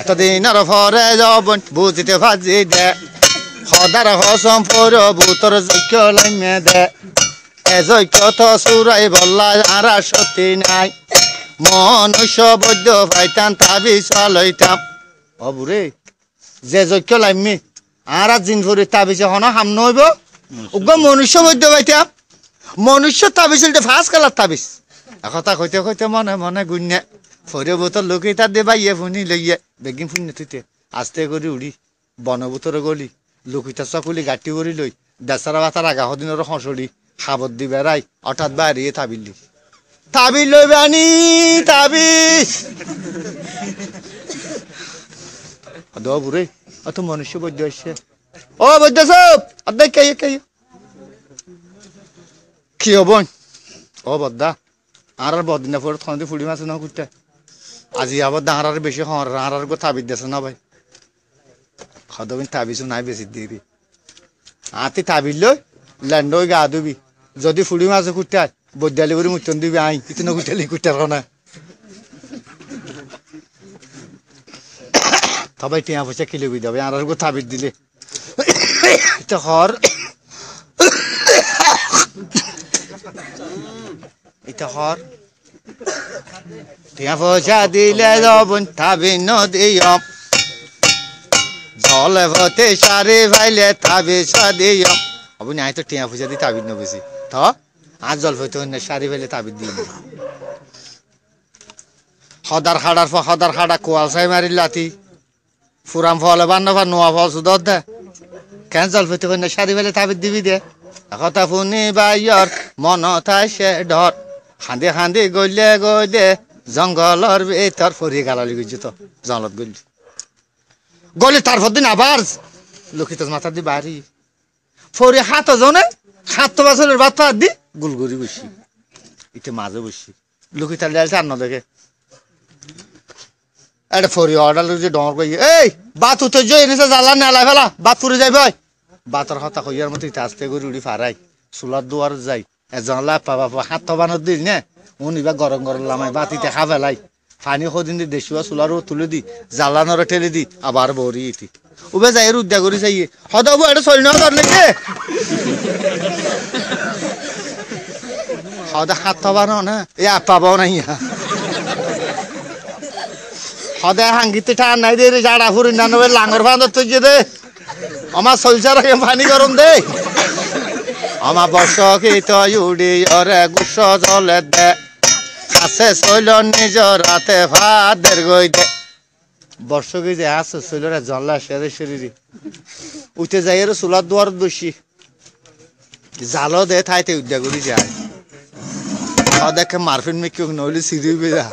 এতদিন আর ফরে যবন বুঝিতে ভাজি দে সদার হসম ফর বুতর যজ্ঞ লাইমে দে এ যজ্ঞ তো চুরাই বল্লা আর সত্যি নাই মনুষ্য বৈদ্য পাইতাম তাবি চলইতাম ও বুড়ে যে যজ্ঞ লাইমি আর জিন ভরি তাবিছে হন হাম নইব উগ্র মনুষ্য বৈদ্য পাইতাম মনুষ্য তাবিজ ফার্স্ট কালার তাবিজ কথা কইতে কইতে মনে মনে গুন্যা ফরে বোতল লোকে তার দেবা ইয়ে ফুনি লইয়ে বেগিন ফুনি তুইতে আস্তে করে উড়ি বনভূতর গলি লুকিতা চকুলি গাঁটি কৰি লৈ দেচাৰা বাটাৰ আগা দিনৰ হঁচৰি সাবত দি বেড়াই হঠাৎ বাহিয়ে তাবিলি তাবিল লৈ বানি তাবিজ বুড়ে অত মনুষ্য বৈদ্য আসছে ও বৈদ্য সব অর্ধেক কে কে কি হব ও বদ্দা আর বদিনা পরে থন্দি ফুড়ি মাছ না কুটতে আজি আবার দাঁড়ার বেশি হর আর গো তাবিজ দেছে না ভাই খদবিন তাবিজ নাই বেশি দিদি আতি তাবিল লই ল্যান্ড গা দুবি যদি ফুড়ি মাছ কুটতে বৈদ্যালি করে মুতন দিবি আই কিছু না কুটালি কুটার না সবাই টিয়া পয়সা কিলবি দেবে আর গো তাবিজ দিলে তো হর এটা হর টিয়া পয়সা দিলে যাবন তাবিজ নদিয়ম জলে ভতে সারে ভাইলে তাবিজ দিয়ম আপনি আই তো টিয়া পয়সা দিয়ে তাবিজ নবেছি তো আর জল ভতে সারি ভাইলে তাবিজ দিই হদার খাড়ার পর হদার খাড়া কোয়াল সাই মারিল লাতি ফুরাম ফলে বান্না নোয়া ফল সুদর দে কেন জল ভতে সারি ভাইলে তাবিজ দিবি দে কথা শুনি বাইর মন তাই সে ডর খান্দি খান্দি গলে গলে জঙ্গলর ভিতর ফরি গালালি গেছি তো জঙ্গলত গলি গলি তারপর দিন আবার লক্ষিত মাথা দি বাড়ি ফরি হাত জনে 7 বছরের বাচ্চা দি গুলগুড়ি বসি এটা মাঝে বসি লক্ষিত চার ন দেখে এটা ফরি অর্ডার যে ডর কই এই বাত উঠে যে এনেছে জ্বালা নেলা ফেলা বাত পুরে যাই ভাই বাতর কথা কইয়ার মতো ইটা আস্তে করে উড়ি ফারাই চুলার দুয়ার যাই এজনলা পাবা হাত বানত দিল নে উনিবা গরম গরম লামাই বাতিতে খাবেলাই পানি সদিন দি দেশুয়া চুলারও তুলে দি জ্বালানোর ঠেলে দি আবার বরি ইতি উবে যাই উদ্যা করি চাইয়ে হদাব এটা চলি না ধর নাকি হদা হাত বানো না এ পাবাও নাই হদা হাঙ্গিতে ঠান নাই দে জাড়া ফুরি না নবে লাঙর বাঁধর তুই দে আমার চলছার পানি গরম দে আমার বর্ষকে তই উড়ি অরে গুস জলে দে আছে শৈল নিজ রাতে ভাদের গই দে বর্ষকে যে আছে শৈলরে জল্লা সেরে শরীরে উঠে যাই আর চুলার দুয়ার বসি জালো দে থাইতে উদ্যা করি যায় দেখে মারফিন মেকি নইলে সিঁড়ি যায়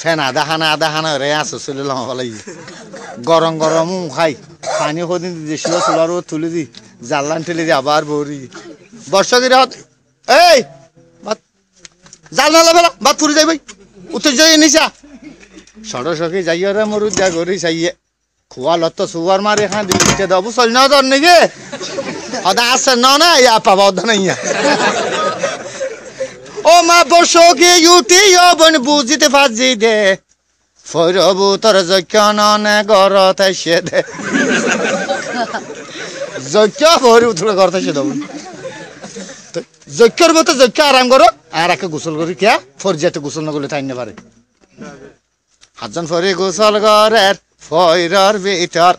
ফেন আধা খানা রে আছে শৈল লামা ফেলাই গরম গরম খাই পানি সদিন দেশিয়া চুলারও তুলে দি জাল্লান ঠেলে দি আবার বৌরি বর্ষকের এই জাল নালা বেলা বাদ পুরি যাই ভাই উত্তর যাই নিশা সড়সকে যাইয়ে রে মরু যা গরি চাইয়ে খোয়া লত সুয়ার মারে খাঁ দিতে দেবো চল না তোর নাকি অদা আছে না ইয়া পাবা অদা নাই ও মা বর্ষকে ইউটি বন বুঝিতে ফাজি দে ফরবু তোর যজ্ঞ নে ঘরত এসে দে যজ্ঞ ভরি উঠলে ঘরত এসে দেব যজ্ঞর মতো যজ্ঞ আরাম করো আর একে গোসল করি কে ফরজিয়াতে গোসল না করলে তাই না পারে 7 জন ফরি গোসল ঘরের ফয়রার ভিতর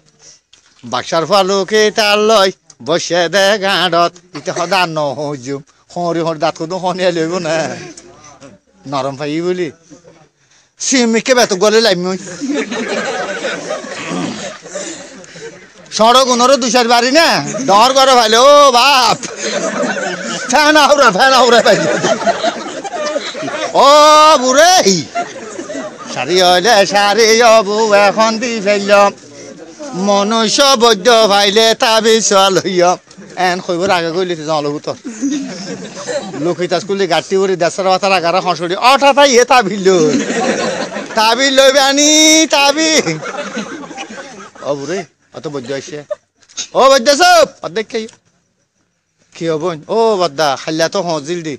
বাক্সার ফালুকে তার লই বসে দে গাঁডত ইতে সদা নহজুম হরি হর দাঁত কোনো হনিয়া লইব না নরম পাই বলি সিমিকে বেত গলে লাইম সড়ক উনরো দুশার বাড়ি না ডর করে ভাইলে ও বাপ ফ্যান আউরা ভাই ও বুড়ে শাড়ি হইলে শাড়ি অবু এখন দি ফেলল মনুষ্য বৈদ্য ভাইলে তাবি চল হইয় এন খৈবর আগে গইলি জলভূত লক্ষিতা স্কুলে গাঁটি উড়ি দেশের বাতার আগারা হসড়ি অঠা তাই এ তাবিল লইবে আনি তাবি ও বুড়ে অত বৈদ্য আসছে ও বৈদ্য সব অর্ধেক খাই কি হব ও বদ্দা খাইলা তো হজিল দি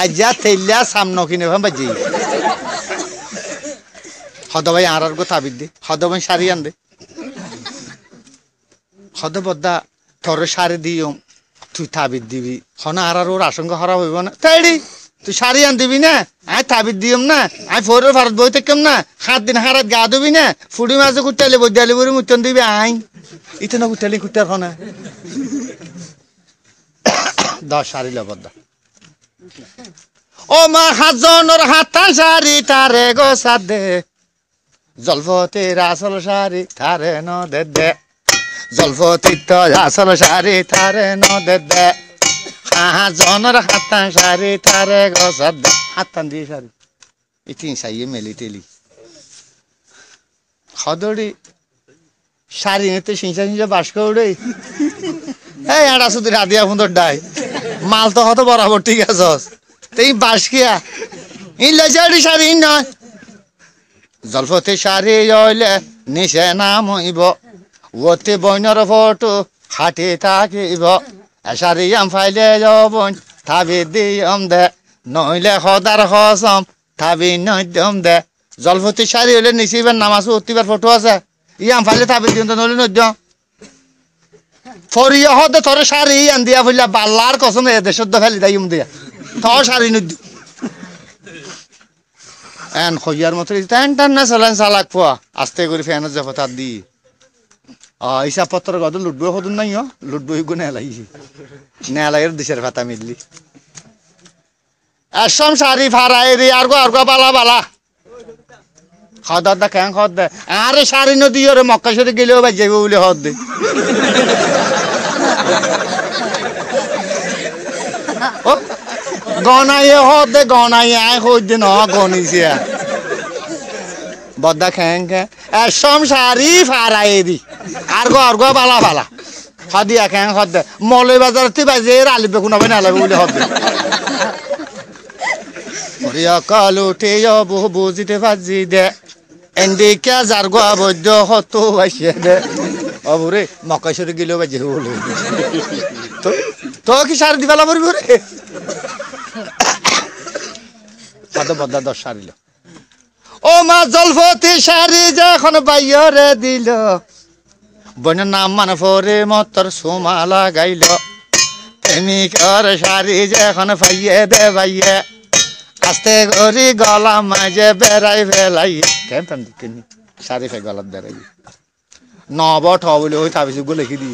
আজা তেলিয়া সামনে কিনে বাজি হদ ভাই আর গো তাবিদ দি হদ ভাই শাড়ি আন দে হদ বদ্দা তোর শাড়ি দিও তুই তাবিদ দিবি হন আর ওর আশঙ্কা খারাপ হইব না তাইডি তুই শাড়ি আন দিবি না আই তাবিদ দিম না আই ফোরের ভারত বই থাকম না 7 দিন হারাত গা দিবি না ফুড়ি মাঝে কুটালে বৈদ্যালি বড়ি মুতন দিবি আই ইতে না কুটালি কুটার হনা 10 শাড়ি লবদ্দা ও মা হাজনের হাতান শাড়ি তারে গো সাদে জলফতে আসল শাড়ি তারে ন দে দে জলফতি তো আসল শাড়ি তারে ন দে দে হাজনের হাতান শাড়ি তারে গো সাদে হাতান দিয়ে শাড়ি ইতিন সাইয়ে মেলি তেলি খদড়ি শাড়ি নিতে সিংসা বাস করে এই আড়া শুধু রাধিয়া ফুন্দর ডাই মাল তো হতো বরাবর ঠিক আছে তুই বাস কিয়া ইলাজারি শাড়ি নয় জলফতে শাড়ি হইলে নিচে নাম হইব ওতে বইনর ফটো হাটে থাকিব শাড়ি আম ফাইলে যাবন থাবি দিয়ম দে নইলে সদার হসম থাবি নদ্যম দে জলফতে শাড়ি হইলে নিচিবার নামাজ উঠিবার ফটো আছে আম ফাইলে থাবি দিয়ম দে নইলে নদ্যম ফরিয়া হদে তোর শাড়ি আন দিয়া ফেললা বাল্লার কসম এ দেশত ফেলি দাইম দিয়া তোর শাড়ি নদ্য এন খইয়ার মতো টান না চালাক পোয়া আস্তে করে ফ্যানের জফতার দি হিসাব পত্র গদ লুটবো হদুন নাই লুটবো গো নেলাইছি নেলাইয়ের দেশের ভাতা মিললি একসম শাড়ি ফারাই রে আর গো বালা খদর দা কেন খদ দে আরে শাড়ি নদী ওরে মক্কা শরীফ গেলেও বাজ যাইব বলে হদ দে গনাইয়ে হদ দে গনাইয়ে আয় হই দে ন গনিছে বদ্দা খেং খে একসম শাড়ি ফারাই দি আর গো বালা হদিয়া খেং হদ দে মলই বাজার তুই বাজে আলি বেগুন হবে না লাগবে বলে হদ দে ওরিয়া কাল উঠে বহু বুঝিতে ভাজি দে এন্ডিকা যার গো বৈদ্য হত আইসে দে অবুরে মকাইশরে গেলেও বাজে বলে তো কি শাড়ি দিবালা পড়বি রে কত বদ্দা 10 শাড়িল ও মা জলফতি শাড়ি যখন বাইরে দিল বনের নাম মানে ফরে মতর সোমা লাগাইল প্রেমিকর শাড়ি যখন পাইয়ে দে ভাইয়ে আস্তে করি গলা মাঝে বেড়াই ফেলাই কেন দিকেনি শাড়ি ফে গলাত বেড়াই নবট বলে ওই তাবিজ গো লিখি দি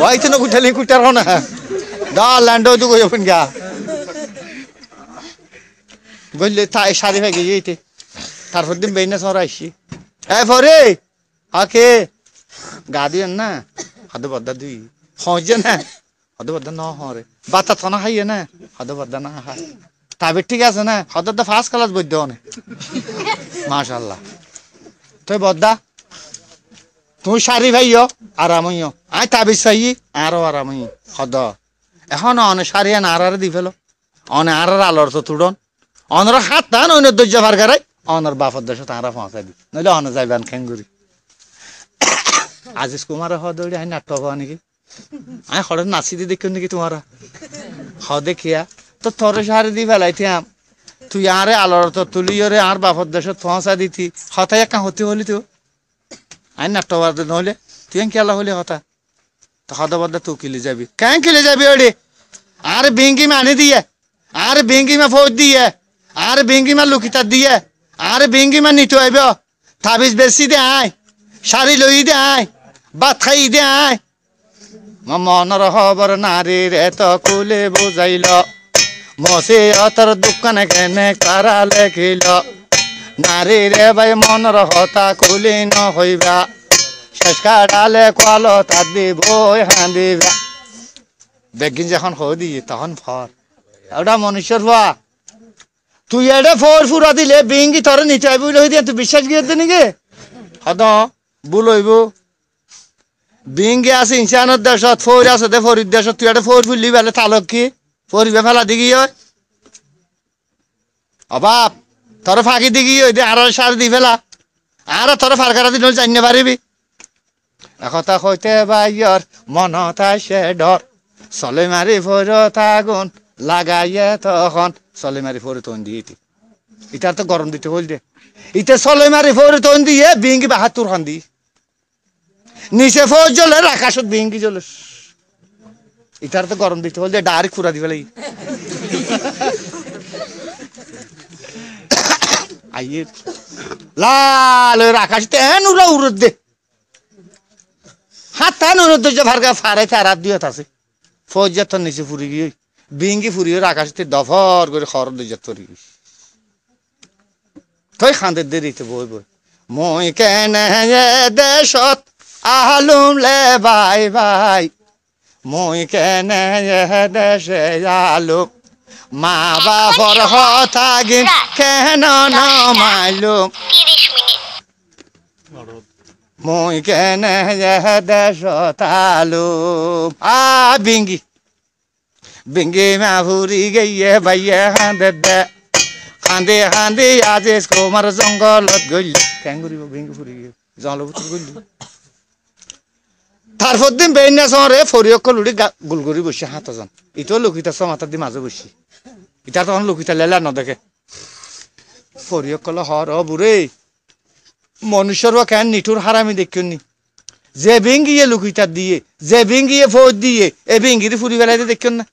ওই তো কুঠালি কুটার না দা ল্যান্ড তো কই ওপেন গা বললে তাই শাড়ি ফে গিয়েতে তারপর দিন বেইনা সরাইছি এ ফরে আকে গা দিয়েন না হাতে বদ্দা দুই হজে না হাতে বদ্দা ন হরে বাতা থানা খাইয়ে না হাতে বদ্দা না খায় তবে ঠিক আছে না হাতে তো ফার্স্ট ক্লাস বৈদ্য অনেক মাশাআল্লাহ তুই বদ্দা তুই শাড়ি ভাইও আরামইও আই তাবিজ চাই আরো আরামই হদ এখন অনে শাড়ি আন আর দি ফেলো অনে আর আলোর তো তুড়ন অনর হাত টান অন্য দৈর্য ভার গারাই অনর বাপর দেশে তারা পৌঁছাই দি নইলে অনে যাইবান খেঙ্গুরি আজিজ কুমার হদৌড়ি আই নাটক হওয়া নাকি আই হঠাৎ নাচি দি দেখো নাকি তোমারা হ দেখিয়া তো তোর শাড়ি দি ফেলাইতাম তুই আরে আলোর তো তুলি রে আর বাপর দেশে পৌঁছা দিতি হতাই একা হতে হলি তো আই নাটক নহলে তুই কেলা হলি হতা তো হদ বদ্দা তুই কিলে যাবি কেন কিলে যাবি ওরে আর বেঙ্গি মানি দিয়ে আর বেঙ্গি মা ফৌজ দিয়ে আর বেঙ্গি মা লুকিতা দিয়ে আর বেঙ্গি মা নিতে আইব তাবিজ বেশি দে আয় শাড়ি লই দে আয় ভাত খাই দে আয় মনর খবর নারীর এত কুলে বুঝাইল মসে অতর দোকানে কেনে কারা লেখিল নারী রে ভাই মনর হতা কুলি ন হইবা শেষ কাটালে কলো তার দিব হাঁদিবা বেগিন যখন হয়ে দিয়ে তখন ফর ওটা মনুষ্যর বা তুই এটা ফোর ফুরা দিলে বিঙ্গি তোরে নিচে আইবি হয়ে দিয়ে তুই বিশ্বাস গিয়ে নাকি হদ ভুল হইব বিঙ্গি আছে ইনসানের দেশত ফোর আছে দে ফরির দেশত তুই এটা ফোর ফুললি বেলে তালক কি ফরিবে ফেলা দিঘি হয় অভাব তোর ফাঁকি দিঘি ওই দে আর সার দি ফেলা আর তোর ফারকারা দিন জানিয়ে পারিবি একথা কইতে বাইয়র মনত আসে ডর চলে মারি ফোরত আগুন লাগাইয়ে তখন চলে মারি ফোরে তন দিয়ে ইটার তো গরম দিতে হল দে ইতে চলে মারি ফোরে তন দিয়ে বিঙ্গি বাহাত্তর খান দি নিচে ফোর জ্বলে আকাশত বিঙ্গি জ্বলে ইটার তো গরম দিতে হল দে ডাইরেক্ট ফুরা দিবে লাগি আইয়ে লাল আকাশ তেন উড়া উড়ত দে হাত তেন উড়ত যে ভারগা ফারে তারাত দিয়ে আছে ফৌজাত তো নিচে ফুরি গিয়ে বিঙ্গি ফুরিয়ে আকাশতে দফর করে খর দিয়ে তরি তুই খান্দের দেরিতে বই বই মই কেনে দেশত আলুম লে বাই বাই মই কেনে দেশে আলুম মা বাপর কথা গিন কেন নমাইলুম মই কেনে দেশত আলুম বিঙ্গি বিঙ্গি মা ফুরি গিয়ে বাইয়ে খান্দে দে খান্দে খান্দে আজ কুমার জঙ্গলত গইল কেন করিব বিঙ্গি ফুরি গিয়ে জঙ্গলত গইল তারপর দিন বেইনা সরে ফরিয়ক লুড়ি গুল করি বসে হাতজন ইটো লুকিতা মাথার দি মাঝে বসি ইটা তখন লুকিতা লেলা নদেখে ফরিয়ক কল হর বুড়ে মনুষ্যর কেন নিঠুর হারামি দেখুন যে বিঙ্গিয়ে লুকিতা দিয়ে যে বিঙ্গিয়ে ফৌজ দিয়ে এ বিঙ্গিরি ফুরি বেলাইতে দেখুন না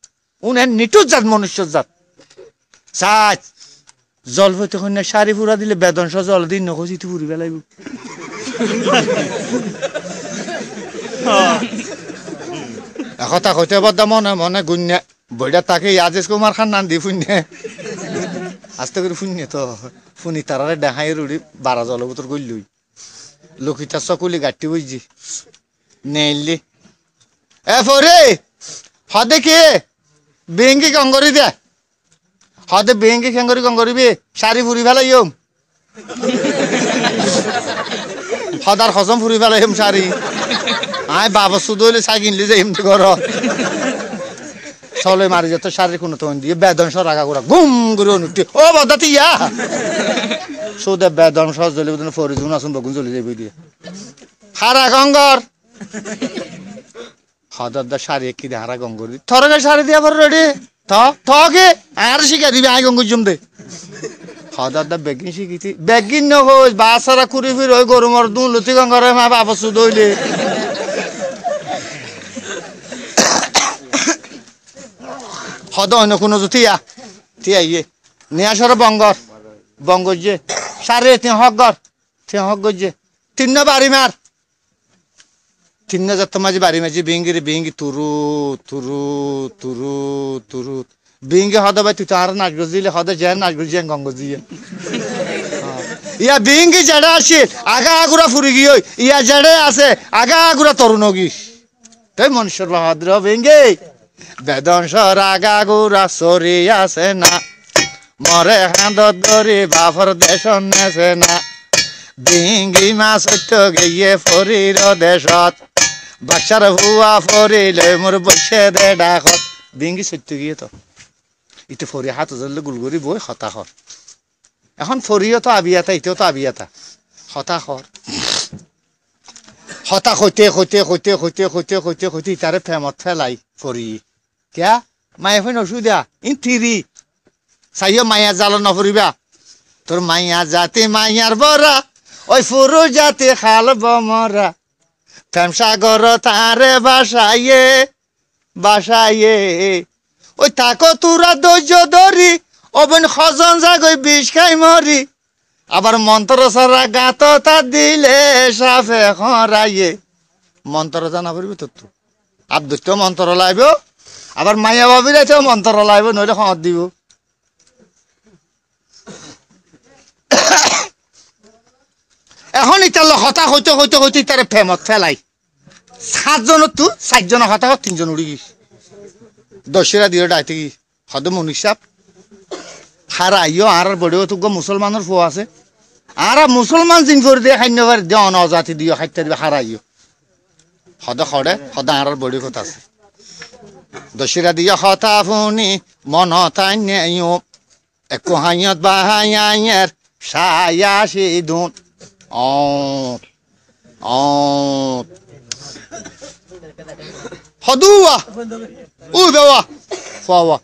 উনি নিঠুর জাত মনুষ্যর জাত সাচ জল হইতে না শাড়ি ফুরা দিলে বেদনস জল দিন নখি ফুরি বেলাইব একথা কইতে বদ্দা মনে মনে গুন্যা বইটা তাকে আজেস কুমার খান নান দি ফুন্যে আস্তে করে ফুন্যে তো ফুনি তারারে দেখাই রুড়ি 12 জলবতর গইলুই লুকিতা চকুলি গাঁটি বুঝছি নেইলি এ ফরে হদে কে বেঙ্গি কঙ্গরি দে হদে বেঙ্গি খেঙ্গরি কঙ্গরিবি শাড়ি ফুরি ফেলাইম হদার হজম ফুরি ফেলাইম শাড়ি আয় বাবা শুধু হইলে চাই কিনলি যে এমনি ঘর চলে মারি যেত শাড়ি কোনো তখন দিয়ে বেদন সর আগা করা ঘুম করে অনুটি ও বদাতি ইয়া সৌদে বেদন সর জ্বলি বোধ ফরিজুন আসুন বগুন চলে যাবি দিয়ে হারা গঙ্গর হদার শাড়ি কি দে হারা গঙ্গর দি থরকে শাড়ি দিয়া পর রেডি থকে আর শিখা দিবি আয় গঙ্গুর জমদে হদার বেগিন শিখিছি বেগিন নহই বাসারা কুড়ি ফির ওই গরুমর দু লুতি গঙ্গরে মা বাবা শুধু হইলে হদ অন্য কোনো তিয়া তিয়া ইয়ে নিয়ে আসর বঙ্গর বঙ্গর যে সারে তিন হকর যে তিন বাড়ি মার তিন যাত মাঝে বাড়ি মাঝে বিঙ্গিরে বিঙ্গি তুরু তুরু তুরু তুরু বিঙ্গি হদ ভাই তুই তো আর নাচ গজিলে হদ যে নাচ গজিয়ে গঙ্গ দিয়ে ইয়া বিঙ্গি জেডে আসিল আগা আগুরা ফুরি গিয়ে ইয়া জেডে আছে আগা আগুরা তরুণ গিস তাই মনুষ্যর বাহাদুর বিঙ্গি বেদন সর আগা গুড়া সরি আছে না মরে হাঁদত ধরি বাফর দেশ নেছে না বিঙ্গি মা সত্য গিয়ে ফরির দেশত বাচ্চার হুয়া ফরিলে মোর বসে দে ডাকত বিঙ্গি সত্য গিয়ে তো ইতে ফরি হাত ধরলে গুলগুড়ি বই হতাহর এখন ফরিও তো আবিয়াতা ইতেও তো আবিয়াতা হতাহর হতা হইতে হইতে হইতে হইতে হইতে হইতে হইতে তারে ফেমত ফেলাই ফরি क्या माया फैन असुविधा इन थिरी साइयो माया जाल नफरिबा তোর মাইয়া জাতি মাইয়ার বরা ওই ফুরু জাতি খাল বমরা প্রেম সাগর তারে বাসাইয়ে বাসাইয়ে ওই তাকো তুরা ধৈর্য ধরি অবন খজন জাগই বিষ খাই মরি আবার মন্ত্র সারা গাত তা দিলে সাফে খরাইয়ে মন্ত্র জানা পড়বি তোর তো আব্দুত মন্ত্র লাইব আবার মাইয়া ভাবি রাইতে মন্ত্র লাইব নইলে খত দিব এখন ইতার হতা হইতে হইতে হইতে ইতারে ফেমত ফেলাই 7 জনের তো 4 জন হতা 3 জন উড়ি গিস দশেরা দিয়ে ডাইতে গি হদ মনীষ সাহেব হারা আইও আর বড়িও তো মুসলমানের ফো আছে আর মুসলমান জিন করে দিয়ে খাইন পারে দিয়ে অনজাতি দিয়ে খাইতে দিবে হারা আইও হদ খড়ে হদ আর বড়ি কথা আছে দশেরা দিয়ে হতা ফুনি মন তাই নেইও একো হাইয়ত বাহাইয়ের সায়া সিদুন হদুয়া ও দেওয়া ফাওয়া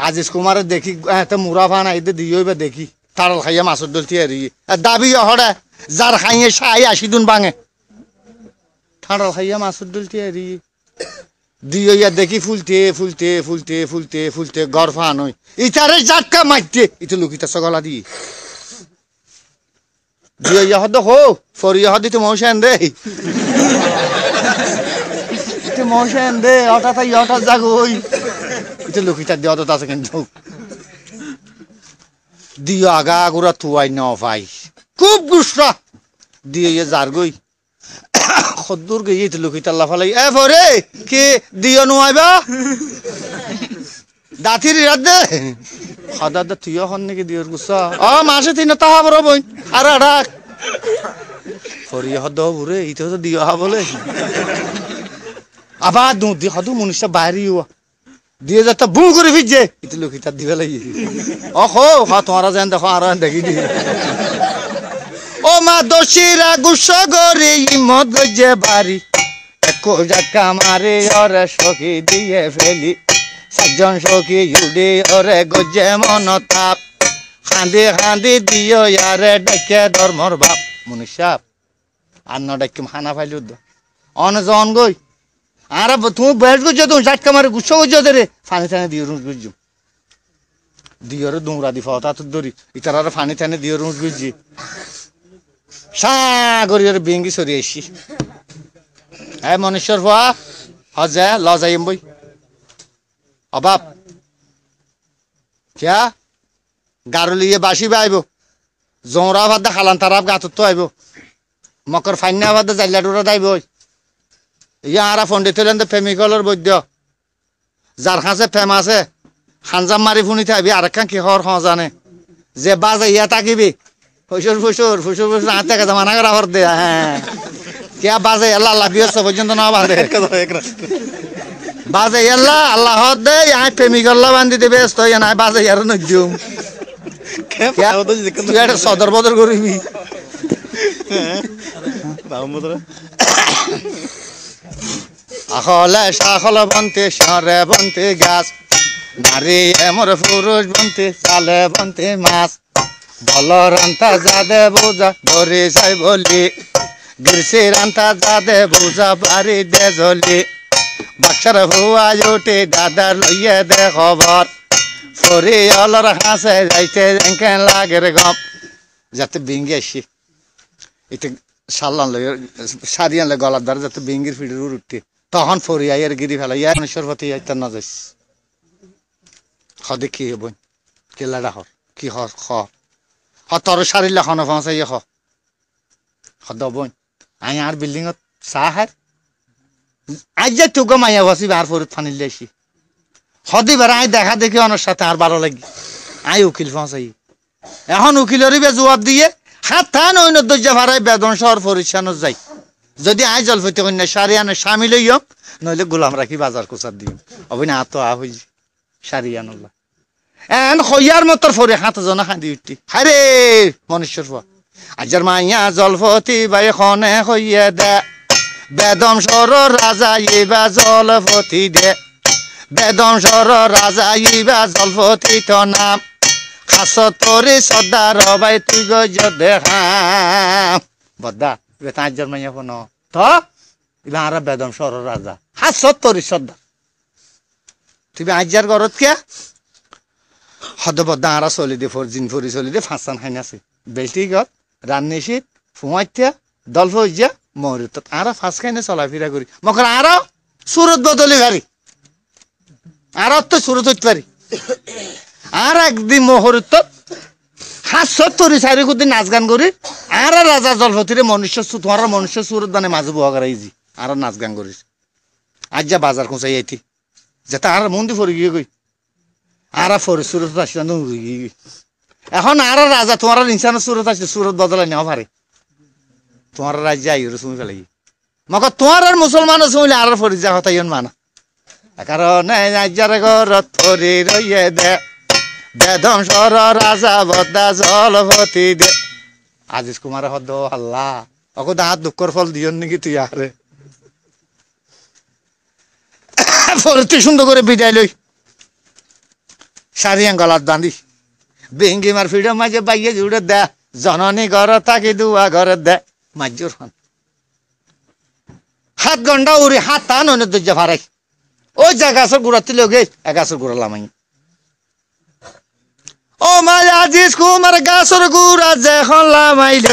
আজিজ কুমারের দেখি এত মুরা ফান আইতে দিইবা দেখি তারাল খাইয়া মাছের দল থিয়ারি দাবি হড়ে যার খাইয়ে সাই আসিদুন বাঙে তারাল খাইয়া মাছের দল থিয়ারি দিইয়া দেখি ফুলতে ফুলতে ফুলতে ফুলতে ফুলতে গরফান হই ইতারে জাটকা মারতে ইতে লুকিতা সগলা দি দিইয়া হদ হো ফরিয়া হদিতে মৌশান দে ইতে মৌশান দে হঠাৎ হঠাৎ জাগই ইতে লুকিতা দেওয়া তো আছে কিন্তু দিয়ে আগা গুড়া থুয়াই ন ভাই খুব গুসরা দিয়ে যার গই খদ্দুর গিয়ে লুকিতা লাফালাই এ ফরে কি দিও নুয়াইবা দাঁতির রাত দে খাদা দা তুইও হন নাকি দিওর গুসা মাসে 3 তাহা বড় বই আর আড়াক ফরিয়া হদ বুরে ইতে তো দিও হা বলে আবার দুধ দি হদু মনুষ্য বাইরেও দিয়ে যাতে বু করে ফিরছে ইতে লুকিতা দিবে লাগি তোমারা যেন দেখো আর দেখি দি ও মা দোষীরা গুসা গরি মদ গজে বাড়ি একো জাটকা মারে ওরে সখী দিয়ে ফেলি 7 জন সখী উড়ে ওরে গজে মন তাপ খান্দি খান্দি দিও ইয়ারে ডাকে ধর্মর বাপ মনীষ সাহেব আর ন ডাকিম খানা ফাইলু অন জন গই আর তুমি বেশ গুজো তুমি জাটকা মারে গুসা গুজো দে ফানি টানে দিয়ে রুজ গুজু দিওরে দুমরা দি ফাওতা তো দরি ইতারা ফানি টানে দিয়ে রুজ গুজি সাগরের বেঙ্গি সরি আইসি হ্যাঁ মনেশ্বর ভা হজে লজাইম বই অবাব কিয়া গারুলিয়ে বাসি আইব জোরা ভাদ খালান তারাপ গাতত আইব মকর ফাইনা ভাদ জাইলা ডোরা দাইব ইয়া আরা পণ্ডিতের প্রেমিকলর বৈদ্য যার কাছে ফেমাসে খানজাম মারি ফুনি থাকবি আর একখান কি হর জানে যে বাজে ইয়া তাকিবি ফুসুর ফুসুর ফুসুর ফুসুর হাতে কাছে মানা করা হর দে হ্যাঁ কিয়া বাজে আল্লাহ আল্লাহ বিয়স্ত পর্যন্ত না বাঁধে বাজে আল্লাহ আল্লাহ হর দে আই প্রেমিকল্লা বান্ধি দেবে ব্যস্ত হইয়া নাই বাজে আর নজুম তুই একটা সদর বদর করিবি আখলে সাখলে বনতে সারে বনতে গাছ নারী এমর পুরুষ বনতে চালে বনতে মাছ বল রান্তা যাদে বোঝা ধরে যাই বলি গিরছে রান্তা যাদে বোঝা বাড়ি দে জলি বাক্সার হুয়া ওঠে দাদার লইয়ে দে খবর ফরি অলর হাসে যাইতে কেন লাগের গপ যাতে বিঙ্গে আসি এতে সাল্লান লই সারিয়ান লই গলার দ্বারা যাতে বিঙ্গির ফিডের উঠতে তখন ফরি আইয়ের গিরি ফেলা ইয়া মনুষ্যর প্রতি আইতার না যাইস খদে কি হব কেলাডা হর কি হর খ তোর সারিলে খানো ফাঁসাই খদ বই আই আর বিল্ডিংত চাহ হার আজ যে তোকে মাইয়া বসি আর ফরিত ফানিলে আসি সদি বেড়া আই দেখা দেখি অনের সাথে আর ভালো লাগি আই উকিল ফাঁসাই এখন উকিলেরই জবাব দিয়ে হাত থান অন্য দরজা ভাড়াই বেদন শহর পরিচ্ছানো যাই যদি আই জলফতি কন্যা সারিয়ানো স্বামী লইম নইলে গোলাম রাখি বাজার কোচার দিম অবৈ না হাত আ হই সারিয়ানুল্লাহ এন হইয়ার মতর ফরে হাত জনা খাঁদি উঠি হারে মনুষ্যর ফা আজার মাইয়া জলফতি বাই খনে হইয়া দে বেদম সর রাজা ইবা জলফতি দে বেদম সর রাজা ইবা জলফতি তো নাম খাস তোরে সদা রবাই তুই গজ দেখাম বদা বেতা আজার মাইয়া ফোন তো ইবা আর বেদম সর রাজা হাস তোরে সদা তুই আজার গরত কে হদবদ্দা আরা চলি দে জিন ফরি চলি দে ফাঁসান খাইন আছে বেলটি গত রান্নি শীত ফুমাইয়া দলফ হইয়া মহরিত আরা ফাঁস খাইনে চলাফেরা করি মকর আরো সুরত বদলি ভারি আর তো সুরত হইতে পারি আর একদিন মহরিত ৭৭ নাচ গান করি আর রাজা জলপতিরে মনুষ্য তোমার মনুষ্য সুরত মানে মাঝে বুয়া করাইছি আর নাচ গান করিস আজ যা বাজার খুঁচাই আইতি যেটা আর মন্দির ফরি গিয়ে গই আর ফরি সুরত আসলাম গিয়ে এখন আর রাজা তোমার ইনসানের সুরত আসলে সুরত বদলাই নেওয়া পারে তোমার রাজ্যে আই শুনি ফেলাই মক তোমার আর মুসলমান শুনলে আর ফরি যা হতাই মানা কারণ রাজ্যের ঘরত ফরি রইয়ে দে বেদংসর রাজা বদা জলপতি দে আজিজ কুমার হদ আল্লাহ অকো দাঁত দুঃখর ফল দিয়ন নাকি তুই আরে ফরতি সুন্দর করে বিদায় লই সারিয়াং গলাত বাঁধি বেঙ্গি মার ফিডম মাঝে বাইয়ে জুড়ে দে জননী ঘর থাকি দুয়া ঘরে দে মাজুর হন হাত গন্ডা উড়ি হাত টান অন্য দরজা ফারাই ওই যা গাছের গুড়াতে লোকে গাছের গুড়া লামাই ও মাই আজিজ কুমার গাছের গুড়া যখন লামাইল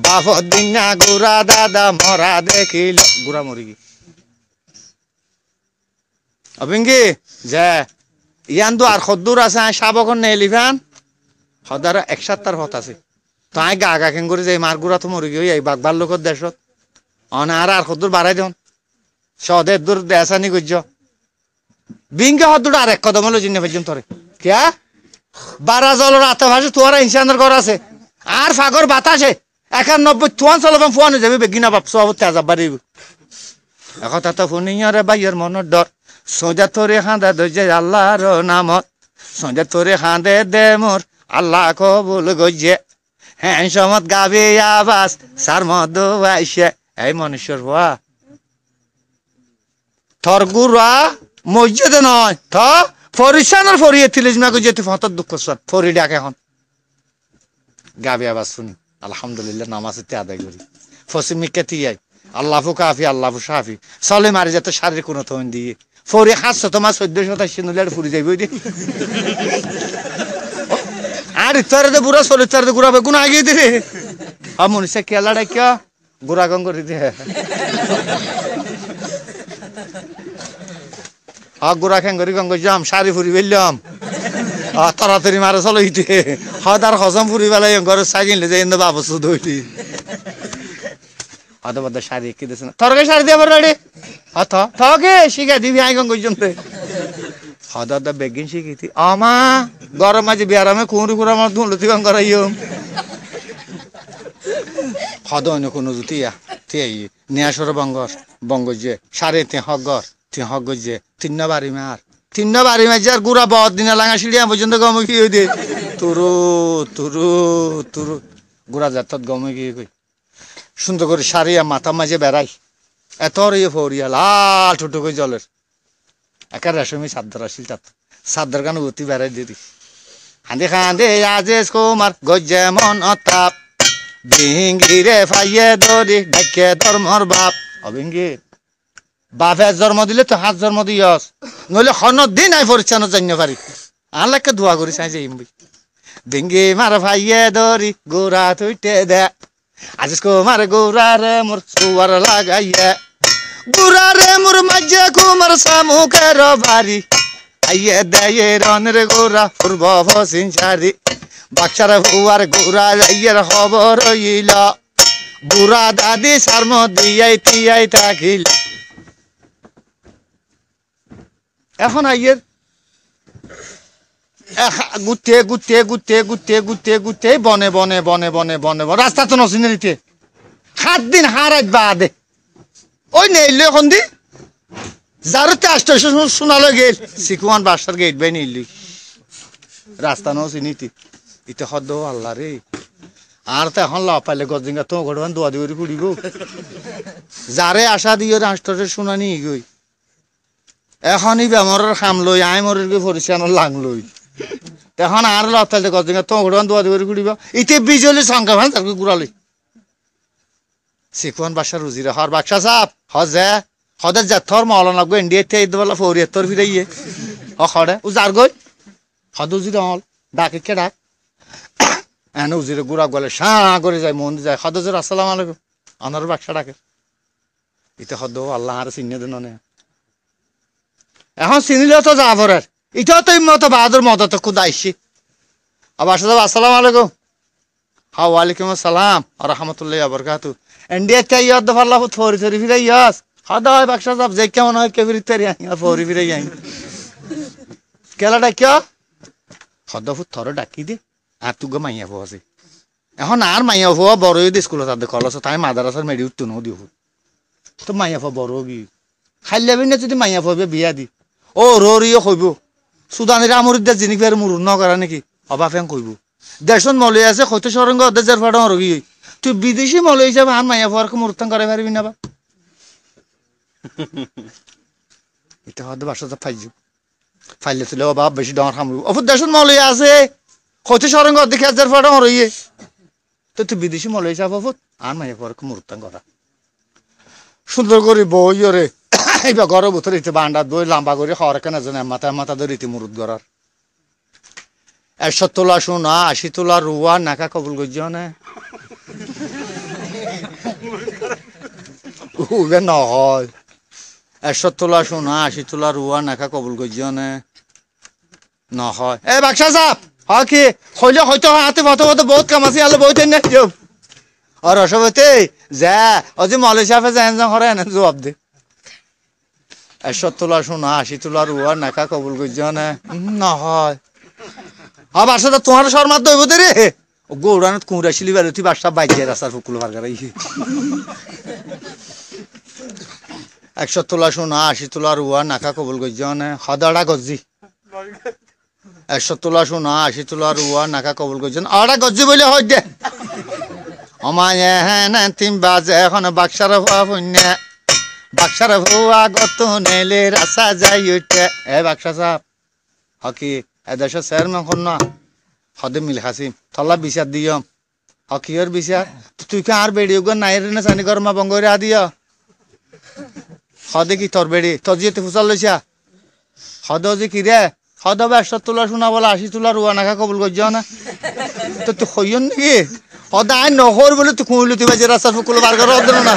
বাপর দিনা গুড়া দাদা মরা দেখিল গুড়া মরি গি অবিঙ্গি যে ইয়ান তো আর খদ্দুর আছে সাবকন নেলিফান সদার একসাত্তার হত আছে তাই গা গা কেন করে যাই মার গুড়া তো মরি গই এই বাগবার লোকের দেশত অনার আর খদ্দুর বাড়াই দেন সদের দূর দেশানি গজ্জ বিঙ্গে হদ্দুর আর এক কদম হলো জিনে পর্যন্ত তোরে কিয়া 12 জলের আতভাসে তোরা ইনসানের ঘর আছে আর ফাগর বাতাসে 91 তোয়ান চলবাম ফোন যাবে বেগিনা বাপ সব তেজাব বাড়ি এখন তা তো ফোনিয়ারে বাইয়ের মনের ডর সোজা তোরে হাঁদা দইজে আল্লাহর নামত সোজা তোরে হাঁদে দে মোর আল্লাহ কবুল গজ্জে হ্যাঁ সমত গাবে আবাস সার মদ আইসে এই মনুষ্যর হওয়া থর গুড়া মসজিদে নয় থ ফরিসানের ফরিয়ে তিলিজমাকে যেতে ফতর দুঃখ সর ফরি ডাক এখন গাবে আবাস শুনি আলহামদুলিল্লাহ নামাজে আদায় করি ফসিমিকে তিয়াই আল্লাহু কাফি আল্লাহু শাফি চলে মারি যাতে শারীরিক কোনো তখন দিয়ে ফরি 727 নুলের ফুরি যাইব আর ইত্যারে বুড়া চরিত্রে ঘুরাবে গুণ আগে দিবে মনুষ্য কেলা ডাকিয়া গুড়া গং করে দিয়ে গুড়া খেং করি গঙ্গ যাম শাড়ি ফুরি বেললাম তাড়াতাড়ি মারে চলো ইতে হদার হজম ফুরি বেলাই ঘরে সাইকেলে যাই বাবু শুধু হইলি হদ বদ শাড়ি কি দিস না তরকে শাড়ি দিয়ে রেডি হত থকে শিখা দিবি আই গঙ্গ জমতে হদ বেগিন শিখিতি আমা গরম মাঝে বিয়ারামে কুঁড়ি কুড়া আমার ধুলতি গঙ্গ রাইম হদ অন্য কোনো জুতিয়া তিয়াই নিয়াসর বঙ্গর বঙ্গ যে সাড়ে তিন হক যে তিন বাড়ি মার যার গুড়া বদ দিনা লাঙা সিঁড়িয়া পর্যন্ত গম কি হই দে তুরু তুরু তুরু গুড়া যাত্রাত গমে গিয়ে কই সুন্দর করে সারিয়া মাথা মাঝে বেড়াই এত ইয়ে ফরিয়া লাল ঠুটো করে জলের একা রেশমি সাদ্দার আসিল তাত সাদ্দার গান গতি বেড়াই দিদি হাঁদে খাঁদে আজেস কুমার গজ্জে মন অতাপ ভিঙ্গিরে ফাইয়ে দরি ডাকে ধর্মর বাপ অভিঙ্গি বাপে জন্ম দিলে তো হাত জন্ম দিয়স নইলে দিন আই পরিচ্ছন্ন জান্য পারি আল্লাহকে দোয়া করি চাই যাইম বই ভিঙ্গি মার ভাইয়ে দরি গোড়া তুইটে দে আজিস কুমার গোড়া রে মোর সুয়ার লাগাইয়ে গোড়া রে মোর মাঝে কুমার সামুখের বাড়ি আইয়ে দেয়ে রনের গোড়া পূর্ব পশ্চিম সারি বাচ্চার হুয়ার গোড়া যাইয়ের খবর হইল বুড়া দাদি সার মদিয়াই তিয়াই থাকিল এখন আইয়ের গুতে গুতে গুতে গুতে গুতে গুতে বনে বনে বনে বনে বনে রাস্তা তো নসিনে নিতে 7 দিন হারাই বাদে ওই নেইলে এখন দি যারতে আসতে শোনালো গেল সিকুয়ান বাসার গেট বাই নিলি রাস্তা নসিনিতি ইতে হদ আল্লাহ রে আর তো এখন লাভ পাইলে গজিঙ্গা তো ঘটবান দোয়া দিয়ে কুড়িব যারে আশা দিয়ে রাষ্ট্রের শুনানি গই এখনই বেমরের খাম লই আই মরের গিয়ে পরিষ্কার লাং লই এখন আর লাভ পাইলে গজিঙ্গা তো ঘটবান দোয়া দিয়ে কুড়িব ইতে বিজলি সংখ্যা ভান তার গুড়ালি সিকুয়ান বাসার রুজিরে হর বাক্সা সাপ হজে হদের জাথর মহলান লাগবে ইন্ডিয়াতে এই বলা ফৌরিয়াত্তর ফিরাইয়ে হড়ে ও যার গই হদ উজিরে হল ডাকে কে ডাক এনে উজিরে গুড়া গলে সাঁ করে যায় মন যায় হদজর আসসালাম আলাইকুম আনার বাক্সা ডাকে ইতে হদ আল্লাহ আর চিনে দেন নে এখন চিনিলেও তো যাবরের ইটাও তো মতো বাহাদুর মদত খুদ আইসি আবার সাহেব আসসালাম আলাইকুম হ্যাঁ ওয়ালাইকুম আসসালাম রহমতুল্লাহ বরকাতু ইন্ডিয়া চাই ইয়াদ ফাল্লা থরি থরি ফিরে ইয়াস হাদা হয় বাক্সা সাহেব যে কেমন হয় কেবির তারি ফরি ফিরে যাই কেলা ডাকিয়া হদ ফুট থর ডাকি দে আর তুগো মাইয়া ফো আছে এখন আর মাইয়া ফো বড় স্কুলত তাদের কলস তাই মাদারাসার মেডি উঠতো নো দিও তো মাইয়া ফো বড় কি খাইলে না যদি মাইয়া ফবে বিয়া দি ও রিও কইব সুদানের আমরিদার জিনিস ফের মুরুর ন করা নাকি অবা ফেং কইব দেশন মলে আছে কত সরঙ্গ দেশের ফাটা রগি তুই বিদেশি মলে হিসাবে আর মাইয়া ফোয়ার মুরতান করে পারবি না বা এটা হয়তো বাসা ফাইজু ফাইলে তুলে অবা বেশি ডর খামু অফুর দেশন মলে আছে কত সরঙ্গ দেখে দেশের ফাটা রইয়ে তো তুই বিদেশি মলে হিসাবে অফুর আর মাইয়া ফোয়ার মুরতান করা সুন্দর করে বই রে এইবার ঘরের ভিতরে ইতে বান্ডা দই লম্বা করে খাওয়ার কেন জানে মাথা ধরে ইতি মুরুদ গড়ার 100 তোলা সোনা 80 তোলা রুয়া নাকা কবুল করছ না উবে নহয় 100 তোলা সোনা 80 তোলা রুয়া নাকা কবুল করছ না নহয় এ বাক্সা সাপ হয় কি হইলে হয়তো হাতে ফটো বহুত কাম আছে আলো বহুত না যাব আর অসবতে যা অজি মলে সাফে যান যান করে না জবাব দে 100 তোলা সোনা 80 তোলা রুয়া নাকা কবুল করছ না নহয় আবার সাথে তোমার শর্মার দইব রে গৌরানত কুঁড়া শিলি বেড়ে তুই বাসা বাইজে রাস্তার ফুকুল ভারগারাই 100 তোলা সোনা 80 তোলা রুয়া নাকা কবুল করছ না হদাড়া গজ্জি 100 তোলা সোনা 80 তোলা রুয়া নাকা কবুল করছ না আড়া গজ্জি বলে হয় দে আমায় হ্যাঁ তিন বাজে এখন বাক্সার হওয়া পুণ্যে বাক্সার ভুয়া গত নেলে রাসা যাই উঠে এ বাক্সা সাপ হকি এদেশ স্যার মেখন না হদে মিল হাসিম থলা বিচার দিয়ম হকিয়র বিচার তুই কে আর বেড়ি গো নাই রে না সানি গরমা বঙ্গরে আদিয়া হদে কি তোর বেড়ি তোর জিতে ফুসাল লইছা হদ যে কি রে হদ 100 তোলা শোনা বলে 80 তোলা রুয়া নাকা কবুল করছ না তো তুই হইয়ন নাকি হদ আই নহর বলে তুই কুইলি তুই বাজে রাস্তা ফুকুল বার কর হদ না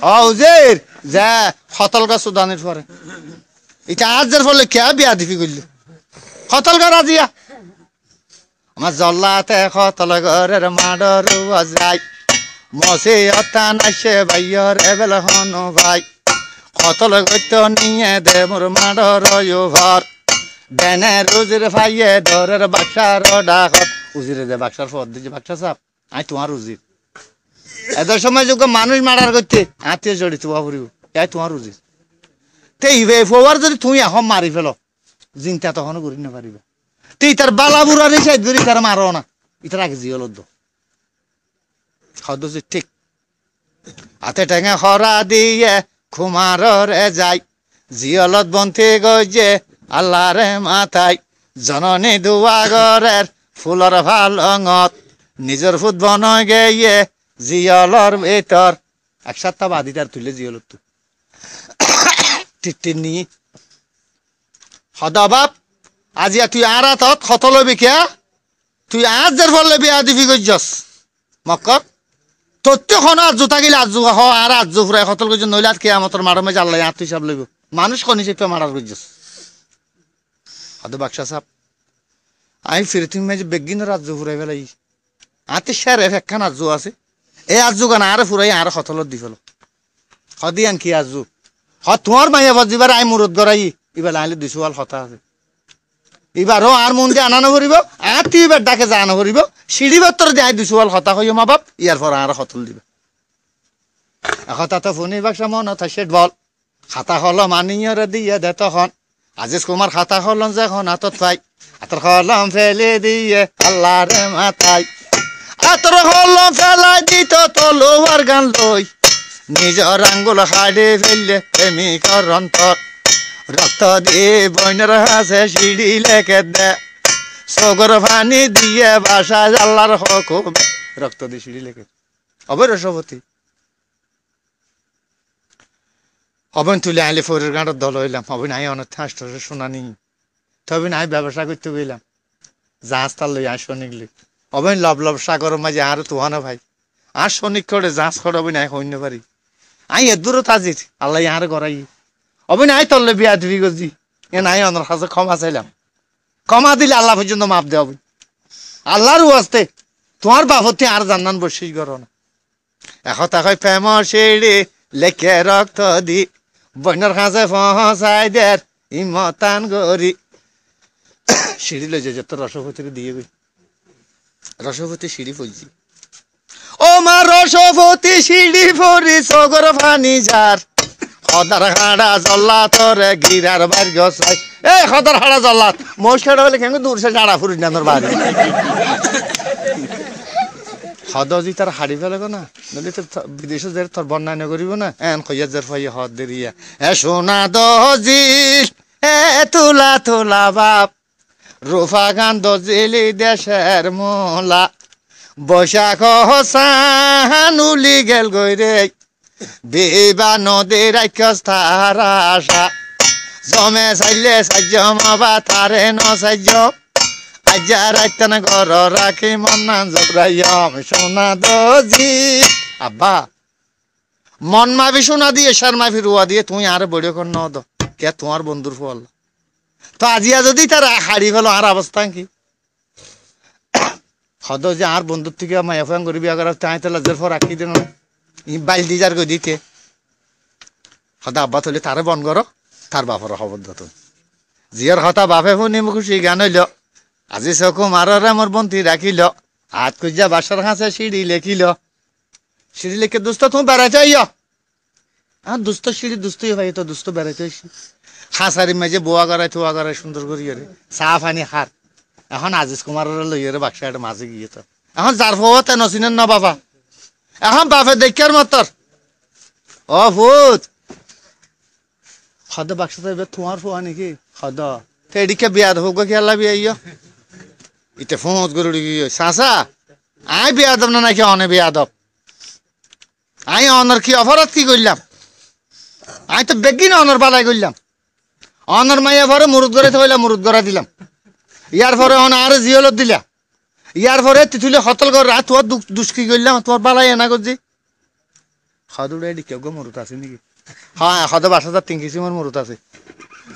হাউজের যা হতল গা সুদানের পরে এটা আজের ফলে কে বিয়া দিবি করলি হতল গা রাজিয়া আমার জল্লাতে হতল ঘরের মাডর যাই মসে অতা নাইসে ভাইয়র এবেলা হন ভাই হতল গত নিয়ে দে মোর মাডর ঘর দেনে রুজির ভাইয়ে ধরের বাক্সার ডাকত উজিরে দে বাক্সার পদ দিছে বাক্সা সাপ আই তোমার উজির এদের সময় যোগ্য মানুষ মারার করতে আত্মীয় জড়িত বাবুরিও এই তোমার উচিত তেই ফোয়ার যদি তুমি এখন মারি ফেল চিন্তা তখনও করি না পারিবা তুই তার বালা বুড়া রে সাইড করি তার মারো না ইতার আগে জিয়ল হদ ঠিক হাতে টেঙে খরা দিয়ে খুমারে যাই জিয়লত বন্তি গজে আল্লাহরে মাথায় জননী দুয়াগরের ফুলর ভালঙত নিজের ফুট বন গিয়ে জিয়লর ভিতর এক সপ্তাহ বাদিটার তুলে জিয়ল টিটির নিয়ে হদা বাপ আজিয়া তুই আর হাতত খত লবি কে তুই আজের ফলে বিয়া দিবি গজ্জস মক্কর তত্ত্বখন আর জোতা গেলে আজ হ আর আজ ফুরাই খতল গজ্জ নইলে আজ কেয়ামতর মারো মেজে আল্লাহ আত্ম হিসাব লইব মানুষ খনি চেপে মারার গজ্জস হদা বাক্সা সাপ আমি ফিরে তুমি মেজে বেগিনের রাজ্য ফুরাই ফেলাই আতে শেরের একখান আজ আছে এই আজু গান আরে ফুরাই আর খতলত দি ফেলো হদিয়ান কি আজু হ তোমার মাইয়া বাজিবার আই মুরত গড়াই এবার আইলে 200 ওয়াল কথা আছে এবারও আর মন দিয়ে আনানো করিব আর তুই এবার ডাকে জানো করিব সিঁড়ি বাত্তর দিয়ে 200 ওয়াল কথা কইও মা বাপ ইয়ার পর আর খতল দিবে কথা তো ফোনে বাক্সা মন সেট বল খাতা হলো মানিয়রে দিয়ে দে তখন আজিজ কুমার খাতা হলন যখন হাতত পাই আতর হলম ফেলে দিয়ে আল্লাহরে মাথায় আতর হলম ফেলাই দিত তলোয়ার গান লই নিজর আঙ্গুল হাড়ে ফেললে প্রেমিকর অন্তর রক্ত দিয়ে বইনের হাসে সিঁড়ি লেখে দে সগর পানি দিয়ে বাসা আল্লাহর হুকুম রক্ত দিয়ে সিঁড়ি লেখে অবরসবতী অবন তুলে আইলে ফোরের গাঁটার দল হইলাম অবন আই অনেক হাস্টর শোনানি তবে নাই ব্যবসা করতে গেলাম জাহাজ তার লই আস নিগলি অবন লব লব সাগর মাঝে আর তুহানো ভাই আর শনিক করে জাহাজ করে অবন আই হইতে পারি আই এদূরও তাজির আল্লাহ আর গড়াই অবন আই তললে বিয়া দিবি গজি এ নাই অনর কাছে ক্ষমা চাইলাম ক্ষমা দিলে আল্লাহ পর্যন্ত মাপ দেওয়া হবে আল্লাহর ওয়াস্তে তোমার বাপতি আর জান্নান বসিস করো না এখন তাকে প্রেম সিঁড়ি লেখে রক্ত দি বন্যর কাছে পৌঁছাই দের ইমতান গরি সিঁড়ি লই যে তোর রসপতিকে দিয়ে গই রসপতি সিঁড়ি পড়ছি ও মা রসপতি সিঁড়ি পড়ি সগর ফানি যার খদার হাড়া জল্লা তোরে গিরার বাড়ি গছাই এ খদার হাড়া জল্লাত মোষ খেড়া হলে কেন দূর সে জাড়া ফুরি না তোর বাড়ি হদজি তার হাড়ি ফেলে না নলি তো বিদেশে যে তোর বন্যায় করিব না এন কইয়া জের ফাইয়া হদ দেরিয়া এ সোনা দজি এ তুলা তুলা বাপ রুফা গান দজিলি দেশের মোলা বৈশাখ হসানুলি গেল গই রে বিবা নদীর আখ্যস্থার আশা জমে চাইলে সাহায্য মাবা তারে ন সাহায্য আজ্জা রাইতান ঘর রাখি মন্না জবরাইম সোনা দজি আব্বা মন মাবি সোনা দিয়ে সার মাফি রুয়া দিয়ে তুই আর বড় কর ন দ কে তোমার বন্ধুর ফল তো আজিয়া যদি তার হাড়ি ফেলো আর অবস্থা কি হদ যে আর বন্ধুর থেকে মায়া ফাং করি বিয়া করা তাই তো লজ্জার ফর রাখি দিন ই বাইল দি যার গো দিতে হদ আব্বা তলে তারে বন করো তার বাপর খবর দত জিয়ার হতা বাপে শুনি খুশি গান হইল আজি চকু মাররে মোর বন্তি রাখিল হাত খুঁজা বাসার কাছে সিঁড়ি লেখিল সিঁড়ি লেখে দুস্থ তুমি বেড়াইতে আইয় আর দুস্থ সিঁড়ি দুস্থই ভাই তো দুস্থ বেড়াইতে আইসি খাঁচারি মেজে বোয়া করাই থোয়া করাই সুন্দর করি রে চা পানি খার এখন আজিজ কুমারের লইয়ারে বাক্সা একটা মাঝে গিয়ে তো এখন যার ফতে নচিনেন না বাবা এখন বাপে দেখার মতর ও ভূত হদ বাক্সা এবার তোমার ফোয়া নাকি হদ তো এদিকে বিয়া হোক খেলা বিয়া ইয় ইতে ফোঁত গরুড়ি গিয়ে চাচা আই বিয়া দব না নাকি অনে বিয়া দব আই অনর কি অপরাধ কি করলাম আই তো বেগিন অনর বালাই করলাম অনর মাইয়া ভরে মুরুদ গড়ে হইলাম মুরুদ গড়া দিলাম ইয়ার পরে অন আর জিওলত দিলা ইয়ার পরে তিতুলে হতল কর রাত তোর দুষ্কি করলাম তোর বালাই এনা করছি সদুড়ে কেউ গো মরুত আছে নাকি হ্যাঁ সদ 5,000 3 কিসিমের মরুত আছে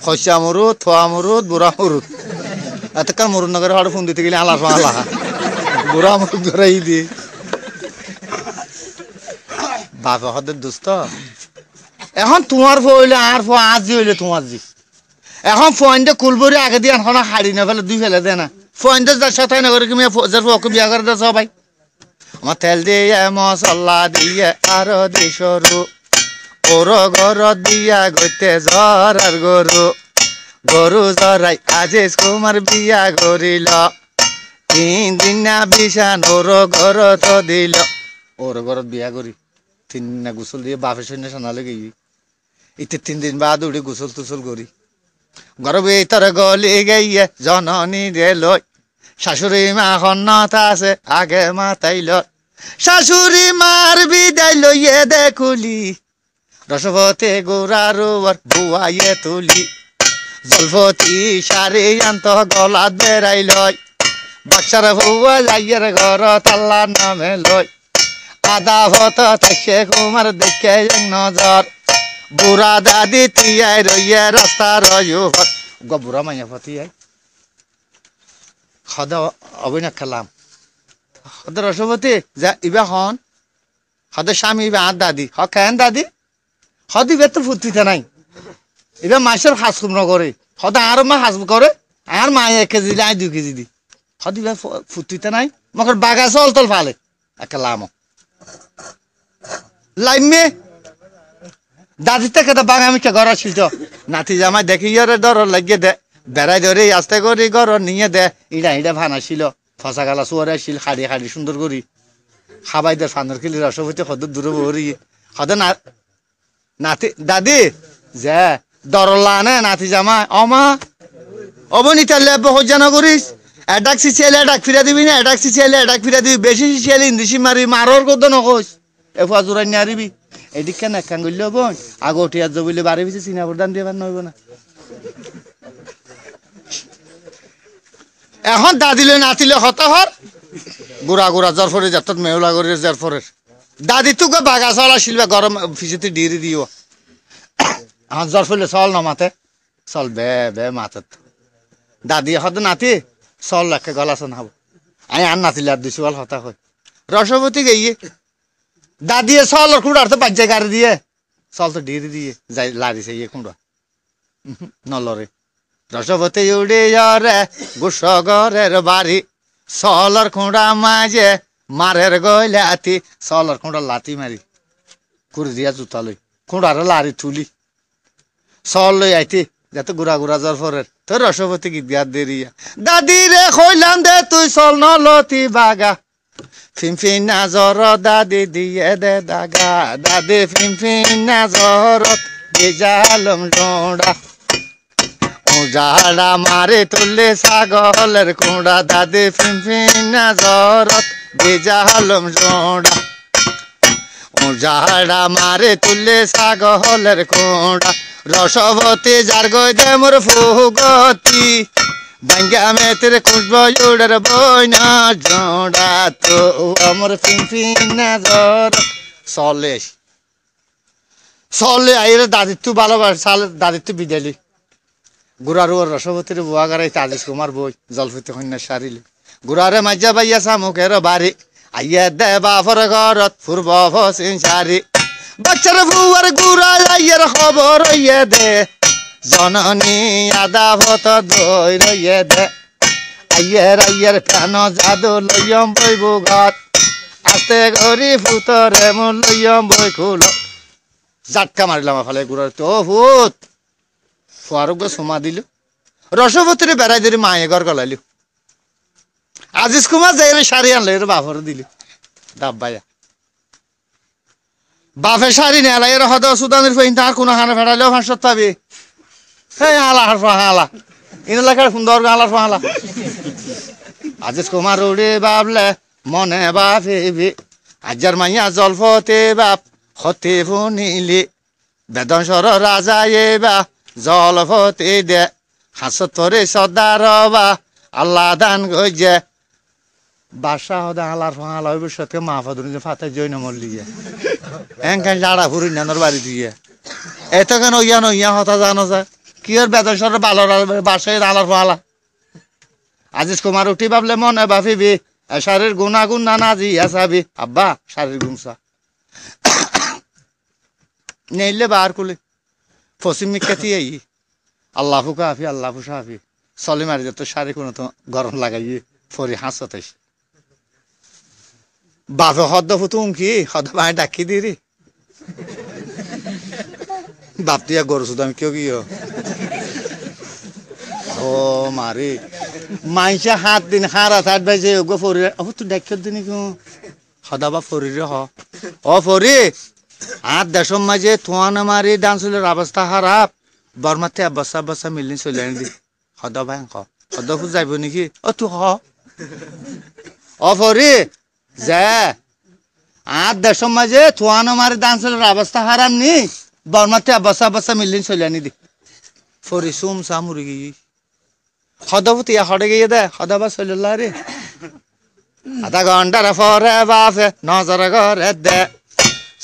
খসা মরুদ থোয়া মরুদ বুড়া মরুদ এতকাল মরুদ নগরে হঠাৎ ফোন দিতে গেলে আলাস আলা বুড়া মরুদ গড়াই দিয়ে বাপে হদের দুস্থ এখন তোমার ফো হইলে আর ফো আজি হইলে তোমার জি এখন ফোনটা কুলবরি আগে দিয়ে এখন হাড়ি না ফেলে দুই ফেলে দেয় না ফোনটা যার সাথে না করে তুমি ওকে বিয়া করে দেয় সবাই আমার তেল দিয়ে মশলা দিয়ে আরো দি সরু ওর ঘর দিয়া গইতে জরার গরু গরু জরাই আজিজ কুমার বিয়া করিল 3 দিন না বিছান ওর ঘর তো দিল ওর ঘর বিয়া করি 3 দিন না গোসল দিয়ে বাপের সৈন্য সানালে গিয়ে ইতে 3 দিন বাদ উঠে গোসল টুসল করি ঘর ভিতর গলি গাইয়ে জননী রে লই শাশুড়ি মা হন্নত আছে আগে মাতাইল শাশুড়ি মার বিদায় লইয়ে দেখুলি রসপতি গোড়ার বুয়াইয়ে তুলি জলপতি সারি আন্ত গলাত বেড়াই লয় বাক্সার ভুয়া যাইয়ের ঘর তাল্লা নামে লয় আদা ভত থাকছে কুমার দেখে এক নজর বুড়া দাদি তিয়াই রইয়ে রাস্তা রয়ু বুড়া মাইয়া ফতিয়াই সদ অভিনয় খেলাম সদ রসপতি যা ইবা হন সদ স্বামী ইবা আর দাদি হ কেন দাদি সদ ইবার তো ফুর্তিতে নাই এবার মাছের হাসকুম নকরে সদ আর মা হাসব করে আর মা 1 কেজি দিলে 2 কেজি দি সদ ইবার ফুর্তিতে নাই মকর বাগা চল তল ফালে একটা লাম লাইমে দাদি থেকে তো বাগামি কে ঘর আসিল তো নাতি জামাই দেখি ইয়ারে ডর লাগিয়ে দে বেড়াই ধরে আস্তে করে ঘর নিয়ে দে ইডা ইডা ভানাছিল ফসা গালা চুয়ারে আসিল খাড়ি খাড়ি সুন্দর করি খাবাইদের ফান্দর খেলি রসপতি সদ দূরে বহরি সদ না নাতি দাদি যে দরলা নে নাতি জামাই অমা অবনীতা লেব হজ্জানা করিস এডাক সিচিয়ালে এডাক ফিরা দিবি না এডাক সিচিয়ালে এডাক ফিরা দিবি বেশি সিচিয়ালে ইন্দিসি মারি মারর কত নকস এফা জোরাই নারিবি এদিক কেন এক কাঙ্গুল বোন আগটিয়া জবিলে বাড়ি পিছিয়ে চিনা প্রদান দিয়ে নইব না এখন দাদিলে নাতিলে হতাহর গুড়া গুড়া জ্বর ফরে যাত মেউলা করে জ্বর ফরের দাদি তোকে বাগা চল আসিল গরম ফিসেতে ডিরি দিও এখন জ্বর ফলে চল না মাতে চল বে বে মাতে দাদি হদ নাতি চল লাখে গলা শোনাবো আমি আর নাতিলে আর দুশো হতা হয় রসবতী গিয়ে দাদিয়ে চল খুঁড়ার তো বাজ্যে গাড়ি দিয়ে চল তো ডিরি দিয়ে যাই লারিছে ইয়ে খুঁড়া নলরে রসবতী উড়ে রে গুস ঘরের বাড়ি চলর খুঁড়া মাঝে মারের গইলে আতি চলর খুঁড়া লাতি মারি কুড়ি দিয়া জুতা লই খুঁড়ার লারি তুলি চল লই আইতি যাতে গুড়া গুড়া জ্বর ফরের তোর রসবতী গীত গাত দেরিয়া দাদি রে কইলাম দে তুই চল নলতি বাগা ফিনফিনা জ্বর দাদি দিয়ে দে দাগা দাদি ফিনফিনা জ্বরত বেজালম ডোড়া উজাড়া মারে তুললে ছাগলের কুঁড়া দাদি ফিনফিনা জ্বরত বেজালম ডোড়া উজাড়া মারে তুললে ছাগলের কুঁড়া রসবতী যার গই দে মোর ফুগতি বাঙ্গা মেতের খুশব উড়ার বইনা জোড়া তো আমার ফিনফিনা জ্বর চলে চলে আইরে দাদিত্ব ভালোবাস দাদিত্ব বিদালি গুড়ার রসবতীর বুয়া গাড়াই তাজিস কুমার বই জলফিতে কন্যা সারিলে গুড়ারে মাজ্জা বাইয়া শামুকের বাড়ি আইয়া দে বাফর ঘরত ফুরব ফসিন সারি বাচ্চার বুয়ার গুড়া আইয়ের খবর ইয়ে দে জননী আদা ভত দই রইয়ে দে আইয়ের প্রাণ জাদু লইয়ম বইব ঘর আস্তে গরি ফুতরে মন লইয়ম বই খুল জাটকা মারিলাম ফালে গুড়ার তো ভূত ফারুক সোমা দিল রসবতীরে বেড়াই ধরে মায়ে ঘর গলাইল আজিজ কুমার যাই শাড়ি আনলো এর বাপর দিল দাব্বাইয়া বাপে শাড়ি নেলা এর হদ সুদানের ফেইন তার কোনো হানা ফেড়ালেও ফাঁসত পাবে হ্যাঁ আলা হারফা হালা ইন এলাকার সুন্দর আলার ফালা আজিজ কুমার উড়ে বাবলে মনে বাপে আজার মাইয়া জলফতে বাপ হতে ফনিলে বেদন সর রাজা এবা জলফতে দে হাসত তোরে সদার বা আল্লাহ দান গজে বাসা হদা আলার ফালা ওই সাথে মা ফাদুর ফাতে জৈন মল্লিয়ে এনখান জাড়া ফুরি নানোর বাড়ি দিয়ে এত কেন ইয়া হতা জানো যা কি আর বেদন সর ভালো বাসায় আলার ফালা আজিজ কুমার উঠি ভাবলে মনে ভাবিবি শারীর গুণাগুণ নানা জি আসাবি আব্বা শারীর গুণসা নেইলে বার কুলে ফসিম মিকাতি এই আল্লাহ কাফি আল্লাহ সাফি চলে মারি যেত শাড়ি কোনো তো গরম লাগাইয়ে ফরি হাসতে বাপে হদ্দ ফুতুম কি হদ্দ মায়ে ডাকি দি রে বাপ দিয়া গরু শুধু আমি কেউ কি ও মারে মাইসা হাত দিন হারা থাট বাজে গো ফরি ও তুই ডাক্তার দিন কেউ সদা বা ফরি রে হ ও ফরি হাত দেশম মাঝে থোয়ানো মারি ডান্সুলের অবস্থা খারাপ বর্মাতে বসা বসা মিলনি চলে আনি দি সদা ভাই সদা ফুট যাইব নাকি ও তুই হ ও ফরি যে হাত দেশম মাঝে থোয়ানো মারি ডান্সুলের অবস্থা খারাপ নি বর্মাতে বসা বসা মিলনি চলে আনি দি ফরি সুম সামুরি গিয়ে সদাপুতি হটে গিয়ে দে সদাবা চলিল্লা রে আধা ঘন্টার পরে বাপে নজর ঘরে দে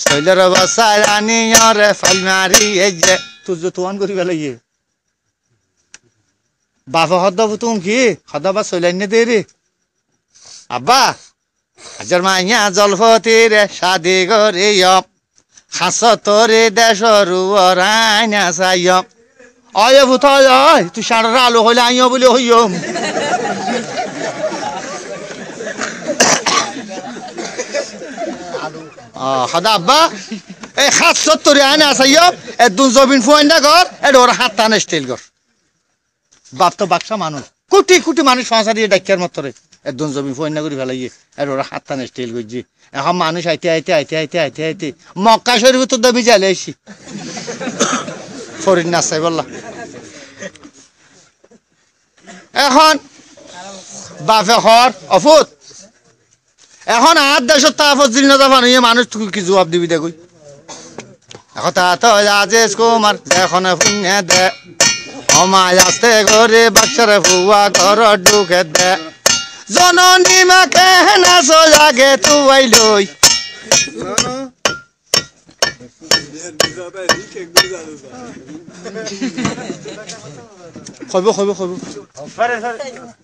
শৈলের বসায় রানি রে ফাল মারি এই যে তুই যে তোয়ান করি বেলাইয়ে বাপে সদাবু তুম কি সদাবা চলাইনে দে রে আব্বা আজর মাইয়া জলফতি রে শাদি করে হাস তোরে দেশর রাইনা চাইম অয় ভূত অয় তুই সাড়ার আলো হইলে আইও বলে হইম সদা আব্বা এই ৭৭ আইনা চাইম একদম জমিন ফুয়াইনা ঘর এটা ওরা হাত টানে স্টিল ঘর বাপ তো বাক্সা মানুষ কোটি কোটি মানুষ সংসার দিয়ে ডাক্তার মতরে একদম জমিন ফুয়াইনা করে ফেলাইয়ে এটা ওরা হাত টানে স্টিল করছি এখন মানুষ আইতে আইতে আইতে আইতে আইতে আইতে মক্কা শরীফ তো দাবি জ্বালে আইসি ফরিদ নাচাই বললা এখন বাপে হর অফুত এখন আর দেশের তাফত জিল না যাবা নিয়ে মানুষ কি জবাব দিবি দেখুই এখন তা তো আজেজ কুমার এখন ফুনে দে অমায় আসতে ঘরে বাচ্চার ফুয়া ঘর ঢুকে দে জননী মাকে নাচ লাগে তুই লই খইব খইব খইব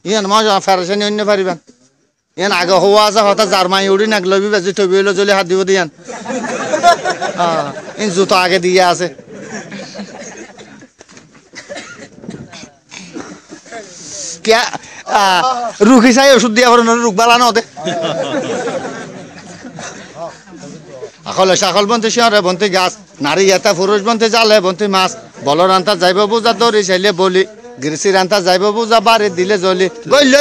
ইয়ান মজা ফেরেছেন অন্য পারিবেন ইয়ান আগে হওয়া আছে হতা জার্মানি উড়ি নাগলবি বেজি থবি হইলো জলি হাত দিব দিয়ান ইন জুতো আগে দিয়ে আছে क्या रुखी चाही ওষুধ দিয়া পরে রোগ বালা না হতে আকলে সকল বন্তে শিয়ারে বন্তে গাছ নারী এটা পুরুষ বন্তে জালে বন্তে মাছ বলর আনতা যাইব বুঝা দড়ি চাইলে বলি গিরসির আনতা যাইব বুঝা বাড়ি দিলে জ্বলি গইল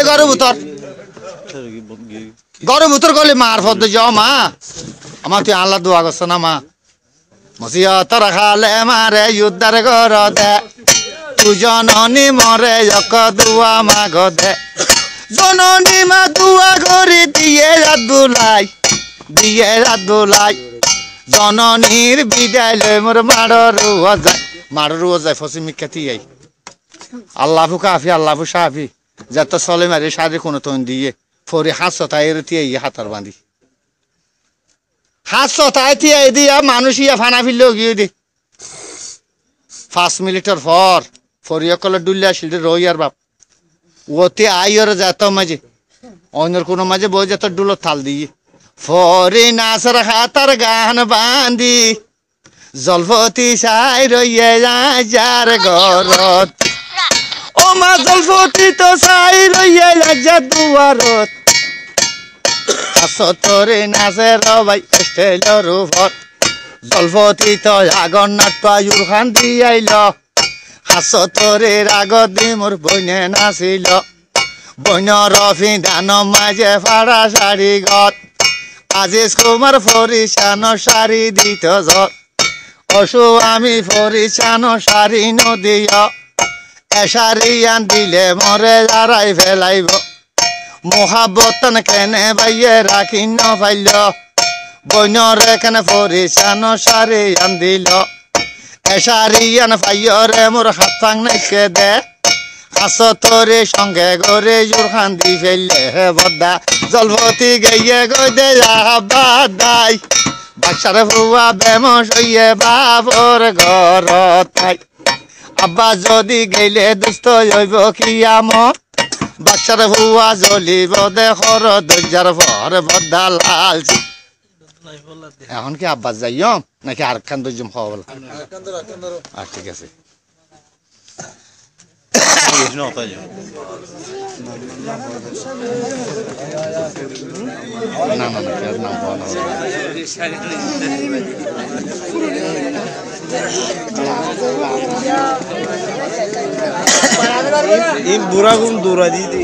গরু ভুতর গলি মার ফদ যাও মা আমার তুই আল্লাহ দোয়া করছ না মা মসিয়ত রাখালে মারে যুদ্ধার ঘর দে তু জননী মরে যক দুয়া মাগ দে জননী মা দুয়া ঘরে দিয়ে রাদুলাই জননীর বিদায় লই মোর মাড়রুয়া যায় ফসি মিকাতি আই আল্লাহু কাফি আল্লাহু শাফি যত সলে মারে সাদে কোন তন দিয়ে ফরি হাসতা এরতি এই হাতার বাঁধি হাসতা আইতি দিয়া মানুষিয়া ফানা ফিল গিয়ে দে 5 মিনিটের পর ফরিয়কলে ডুল্লা শিল রইয়ার বাপ ওতে আইয়র যাত মাঝে অন্যর কোন মাঝে বই যত ডুলো থাল দিয়ে ফরি নাসর হাতার গান বাঁধি জলফতি সাই রইয়ে যার ঘরত ও মা জলফতি তো সাই রইয়ে যা দুয়ারত আসতরে নাচে রবাই স্টেলর উপর জলফতি তো আগর নাট্যুর খান দিয়াইল হাসতরে আগত দি মোর বইনে নাচিল বইন রফি ধান মাঝে ফাড়া শাড়ি গত আজিজ কুমার ফরিসান শাড়ি দিত যত অসু আমি ফরিসান শাড়ি নদিয় এশারি আন দিলে মরে যারাই ফেলাইব মহাবতন কেনে বাইয়ে রাখি ন পাইল বইনর কেনে ফরিসান শাড়ি আন দিল এশারি আন পাইয়রে মোর হাত ফাং নাইকে দে হাসতরে সঙ্গে গরে জোর খান দি ফেললে বদ্দা জলভতি গইয়ে গই দে বাদাই বাচ্চার ফুয়া বেমস হইয়ে বাবর ঘরত থাই আব্বা যদি গেলে দুস্থ হইব কিয়ামত বাচ্চার ফুয়া জ্বলিব দেহর দরজার পর বদ্দা লালছি এখন কি আব্বা যাইও নাকি আর খান দর্জম খাওয়া বলা ঠিক আছে না না না in buragun dura didi